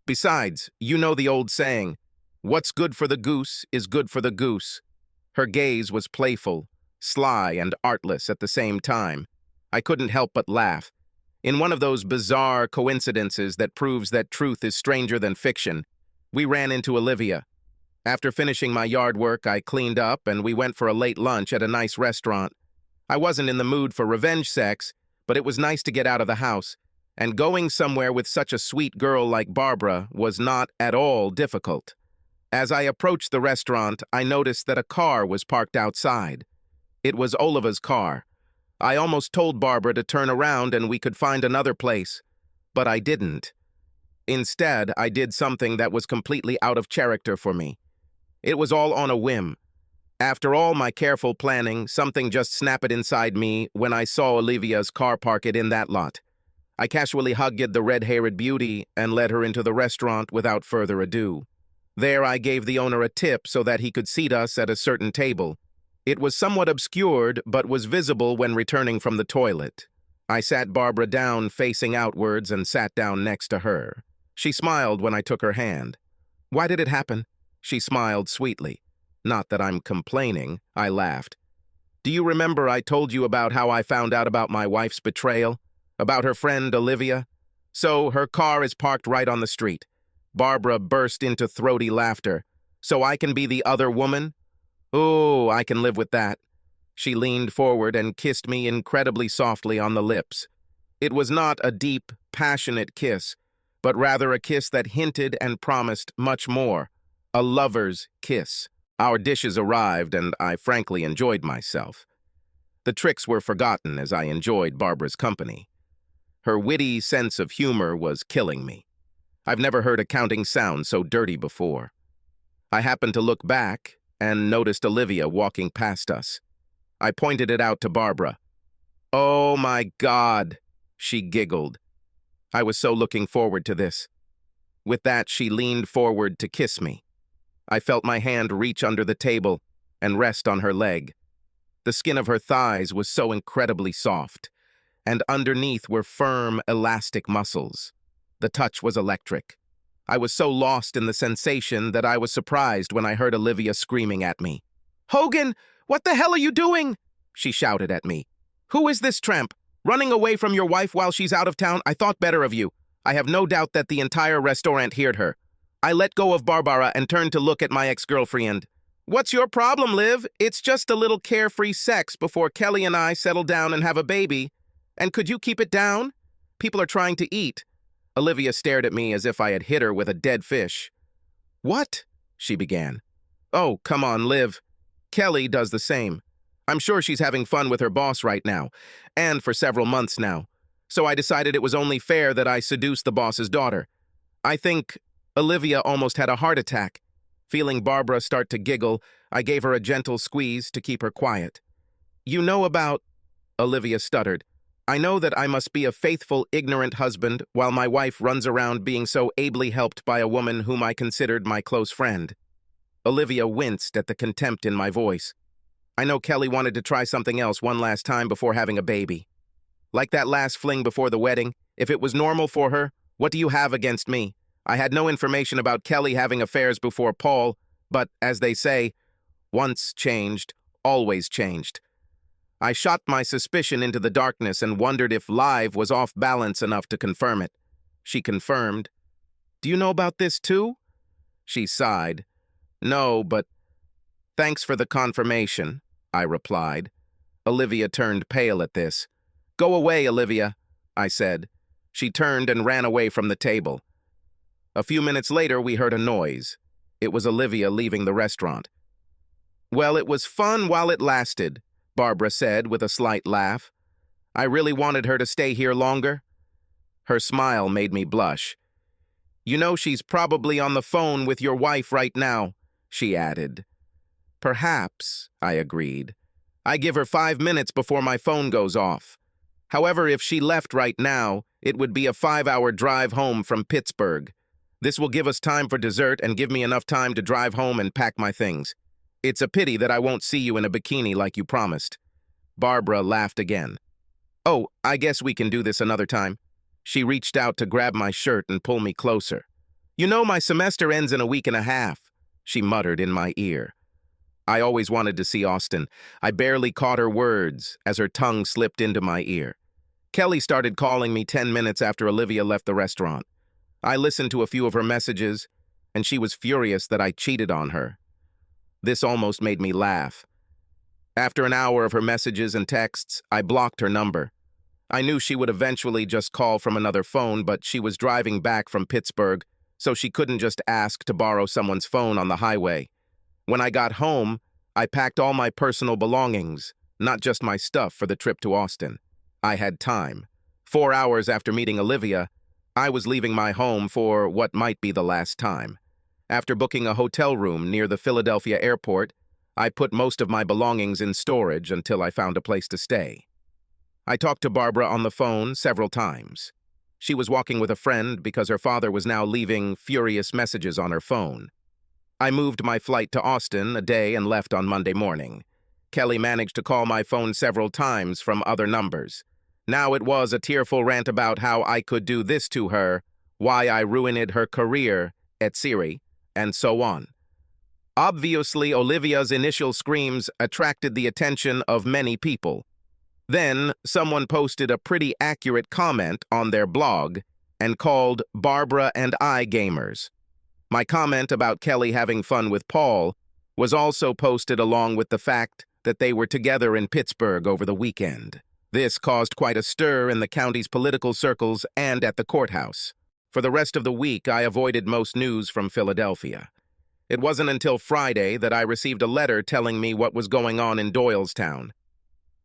"Besides, you know the old saying, 'What's good for the goose is good for the goose.'" Her gaze was playful, sly, and artless at the same time. I couldn't help but laugh. In one of those bizarre coincidences that proves that truth is stranger than fiction, we ran into Olivia. After finishing my yard work, I cleaned up and we went for a late lunch at a nice restaurant. I wasn't in the mood for revenge sex, but it was nice to get out of the house, and going somewhere with such a sweet girl like Barbara was not at all difficult. As I approached the restaurant, I noticed that a car was parked outside. It was Oliva's car. I almost told Barbara to turn around and we could find another place, but I didn't. Instead, I did something that was completely out of character for me. It was all on a whim. After all my careful planning, something just snapped inside me when I saw Olivia's car parked in that lot. I casually hugged the red-haired beauty and led her into the restaurant without further ado. There I gave the owner a tip so that he could seat us at a certain table. It was somewhat obscured, but was visible when returning from the toilet. I sat Barbara down facing outwards and sat down next to her. She smiled when I took her hand. "Why did it happen?" She smiled sweetly. "Not that I'm complaining," I laughed. "Do you remember I told you about how I found out about my wife's betrayal? About her friend Olivia? So her car is parked right on the street." Barbara burst into throaty laughter. "So I can be the other woman? Oh, I can live with that." She leaned forward and kissed me incredibly softly on the lips. It was not a deep, passionate kiss, but rather a kiss that hinted and promised much more. A lover's kiss. Our dishes arrived, and I frankly enjoyed myself. The tricks were forgotten as I enjoyed Barbara's company. Her witty sense of humor was killing me. I've never heard a counting sound so dirty before. I happened to look back and noticed Olivia walking past us. I pointed it out to Barbara. "Oh my God," she giggled. I was so looking forward to this. With that, she leaned forward to kiss me. I felt my hand reach under the table and rest on her leg. The skin of her thighs was so incredibly soft, and underneath were firm, elastic muscles. The touch was electric. I was so lost in the sensation that I was surprised when I heard Olivia screaming at me. "Hogan, what the hell are you doing?" she shouted at me. "Who is this tramp? Running away from your wife while she's out of town? I thought better of you." I have no doubt that the entire restaurant heard her. I let go of Barbara and turned to look at my ex-girlfriend. "What's your problem, Liv? It's just a little carefree sex before Kelly and I settle down and have a baby. And could you keep it down? People are trying to eat." Olivia stared at me as if I had hit her with a dead fish. "What?" she began. "Oh, come on, Liv. Kelly does the same. I'm sure she's having fun with her boss right now, and for several months now. So I decided it was only fair that I seduce the boss's daughter. I think Olivia almost had a heart attack. Feeling Barbara start to giggle, I gave her a gentle squeeze to keep her quiet. "You know about—" Olivia stuttered. "I know that I must be a faithful, ignorant husband while my wife runs around being so ably helped by a woman whom I considered my close friend." Olivia winced at the contempt in my voice. "I know Kelly wanted to try something else one last time before having a baby. Like that last fling before the wedding, if it was normal for her, what do you have against me? I had no information about Kelly having affairs before Paul, but, as they say, once changed, always changed." I shot my suspicion into the darkness and wondered if Live was off balance enough to confirm it. She confirmed. "Do you know about this too?" She sighed. "No, but—" "Thanks for the confirmation," I replied. Olivia turned pale at this. "Go away, Olivia," I said. She turned and ran away from the table. A few minutes later, we heard a noise. It was Olivia leaving the restaurant. "Well, it was fun while it lasted," Barbara said with a slight laugh. "I really wanted her to stay here longer." Her smile made me blush. "You know she's probably on the phone with your wife right now," she added. "Perhaps," I agreed. "I give her 5 minutes before my phone goes off. However, if she left right now, it would be a 5-hour drive home from Pittsburgh. This will give us time for dessert and give me enough time to drive home and pack my things. It's a pity that I won't see you in a bikini like you promised." Barbara laughed again. "Oh, I guess we can do this another time." She reached out to grab my shirt and pull me closer. "You know, my semester ends in a week and a half," she muttered in my ear. I always wanted to see Austin. I barely caught her words as her tongue slipped into my ear. Kelly started calling me 10 minutes after Olivia left the restaurant. I listened to a few of her messages, and she was furious that I cheated on her. This almost made me laugh. After an hour of her messages and texts, I blocked her number. I knew she would eventually just call from another phone, but she was driving back from Pittsburgh, so she couldn't just ask to borrow someone's phone on the highway. When I got home, I packed all my personal belongings, not just my stuff, for the trip to Austin. I had time. 4 hours after meeting Olivia, I was leaving my home for what might be the last time. After booking a hotel room near the Philadelphia airport, I put most of my belongings in storage until I found a place to stay. I talked to Barbara on the phone several times. She was walking with a friend because her father was now leaving furious messages on her phone. I moved my flight to Austin a day and left on Monday morning. Kelly managed to call my phone several times from other numbers. Now it was a tearful rant about how I could do this to her, why I ruined her career, etc., and so on. Obviously, Olivia's initial screams attracted the attention of many people. Then, someone posted a pretty accurate comment on their blog and called Barbara and I gamers. My comment about Kelly having fun with Paul was also posted along with the fact that they were together in Pittsburgh over the weekend. This caused quite a stir in the county's political circles and at the courthouse. For the rest of the week, I avoided most news from Philadelphia. It wasn't until Friday that I received a letter telling me what was going on in Doylestown.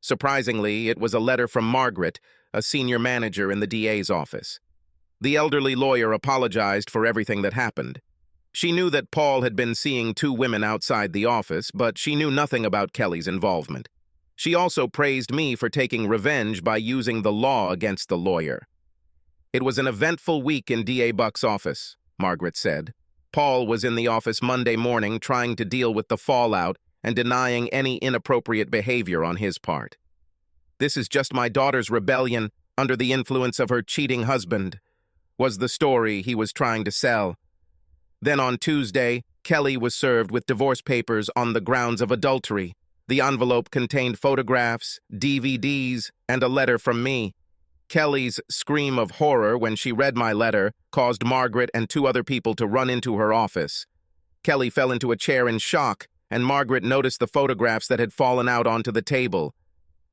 Surprisingly, it was a letter from Margaret, a senior manager in the DA's office. The elderly lawyer apologized for everything that happened. She knew that Paul had been seeing two women outside the office, but she knew nothing about Kelly's involvement. She also praised me for taking revenge by using the law against the lawyer. It was an eventful week in DA Buck's office, Margaret said. Paul was in the office Monday morning trying to deal with the fallout and denying any inappropriate behavior on his part. "This is just my daughter's rebellion under the influence of her cheating husband," was the story he was trying to sell. Then on Tuesday, Kelly was served with divorce papers on the grounds of adultery. The envelope contained photographs, DVDs, and a letter from me. Kelly's scream of horror when she read my letter caused Margaret and two other people to run into her office. Kelly fell into a chair in shock, and Margaret noticed the photographs that had fallen out onto the table.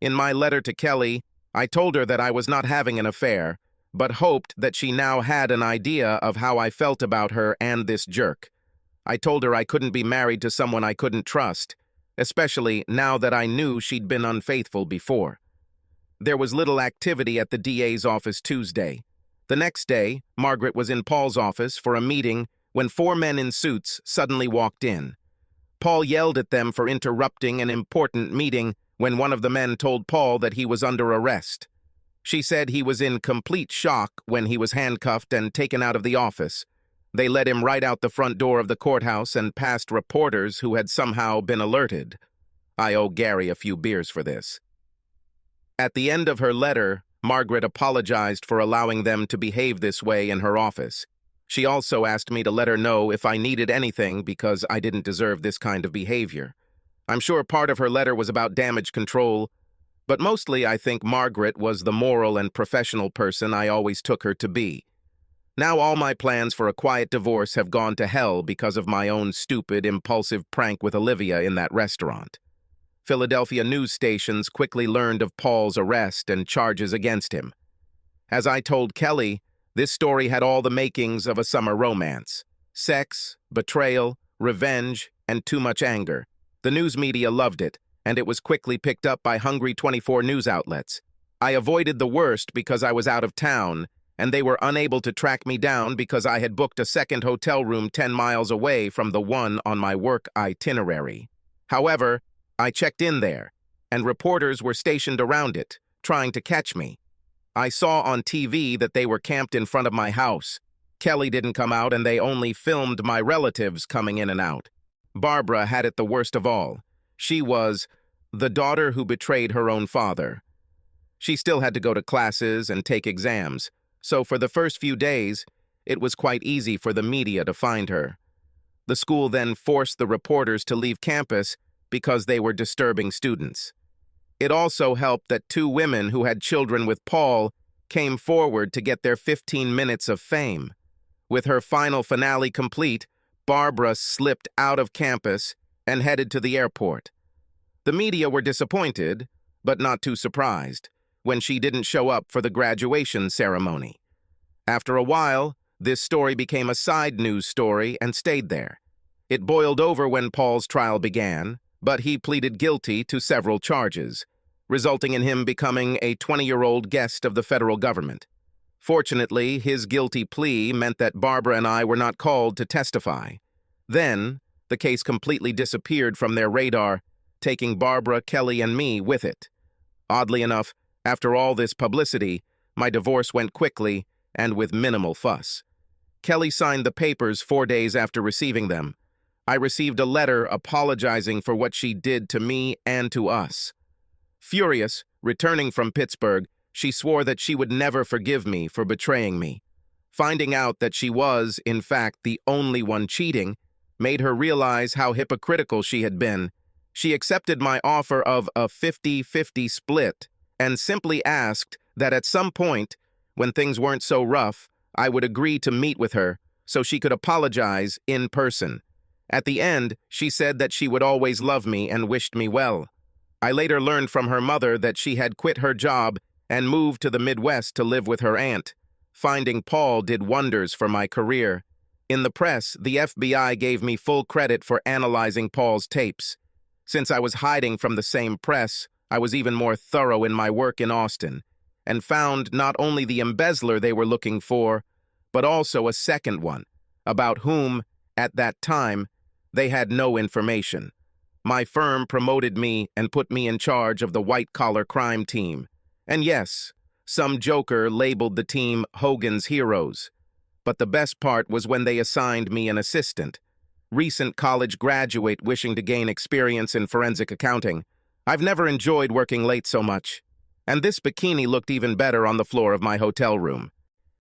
In my letter to Kelly, I told her that I was not having an affair, but hoped that she now had an idea of how I felt about her and this jerk. I told her I couldn't be married to someone I couldn't trust, especially now that I knew she'd been unfaithful before. There was little activity at the DA's office Tuesday. The next day, Margaret was in Paul's office for a meeting when four men in suits suddenly walked in. Paul yelled at them for interrupting an important meeting when one of the men told Paul that he was under arrest. She said he was in complete shock when he was handcuffed and taken out of the office. They led him right out the front door of the courthouse and past reporters who had somehow been alerted. I owe Gary a few beers for this. At the end of her letter, Margaret apologized for allowing them to behave this way in her office. She also asked me to let her know if I needed anything because I didn't deserve this kind of behavior. I'm sure part of her letter was about damage control, but mostly I think Margaret was the moral and professional person I always took her to be. Now all my plans for a quiet divorce have gone to hell because of my own stupid, impulsive prank with Olivia in that restaurant. Philadelphia news stations quickly learned of Paul's arrest and charges against him. As I told Kelly, this story had all the makings of a summer romance. Sex, betrayal, revenge, and too much anger. The news media loved it, and it was quickly picked up by Hungry 24 news outlets. I avoided the worst because I was out of town, and they were unable to track me down because I had booked a second hotel room 10 miles away from the one on my work itinerary. However, I checked in there, and reporters were stationed around it, trying to catch me. I saw on TV that they were camped in front of my house. Kelly didn't come out, and they only filmed my relatives coming in and out. Barbara had it the worst of all. She was the daughter who betrayed her own father. She still had to go to classes and take exams, so for the first few days, it was quite easy for the media to find her. The school then forced the reporters to leave campus because they were disturbing students. It also helped that two women who had children with Paul came forward to get their 15 minutes of fame. With her final finale complete, Barbara slipped out of campus and headed to the airport. The media were disappointed, but not too surprised, when she didn't show up for the graduation ceremony. After a while, this story became a side news story and stayed there. It boiled over when Paul's trial began, but he pleaded guilty to several charges, resulting in him becoming a 20-year-old guest of the federal government. Fortunately, his guilty plea meant that Barbara and I were not called to testify. Then, the case completely disappeared from their radar, taking Barbara, Kelly, and me with it. Oddly enough, after all this publicity, my divorce went quickly and with minimal fuss. Kelly signed the papers 4 days after receiving them. I received a letter apologizing for what she did to me and to us. Furious, returning from Pittsburgh, she swore that she would never forgive me for betraying me. Finding out that she was, in fact, the only one cheating, made her realize how hypocritical she had been. She accepted my offer of a 50-50 split and simply asked that at some point, when things weren't so rough, I would agree to meet with her so she could apologize in person. At the end, she said that she would always love me and wished me well. I later learned from her mother that she had quit her job and moved to the Midwest to live with her aunt. Finding Paul did wonders for my career. In the press, the FBI gave me full credit for analyzing Paul's tapes. Since I was hiding from the same press, I was even more thorough in my work in Austin, and found not only the embezzler they were looking for, but also a second one, about whom, at that time, they had no information. My firm promoted me and put me in charge of the white-collar crime team. And yes, some joker labeled the team Hogan's Heroes. But the best part was when they assigned me an assistant. Recent college graduate wishing to gain experience in forensic accounting. I've never enjoyed working late so much. And this bikini looked even better on the floor of my hotel room.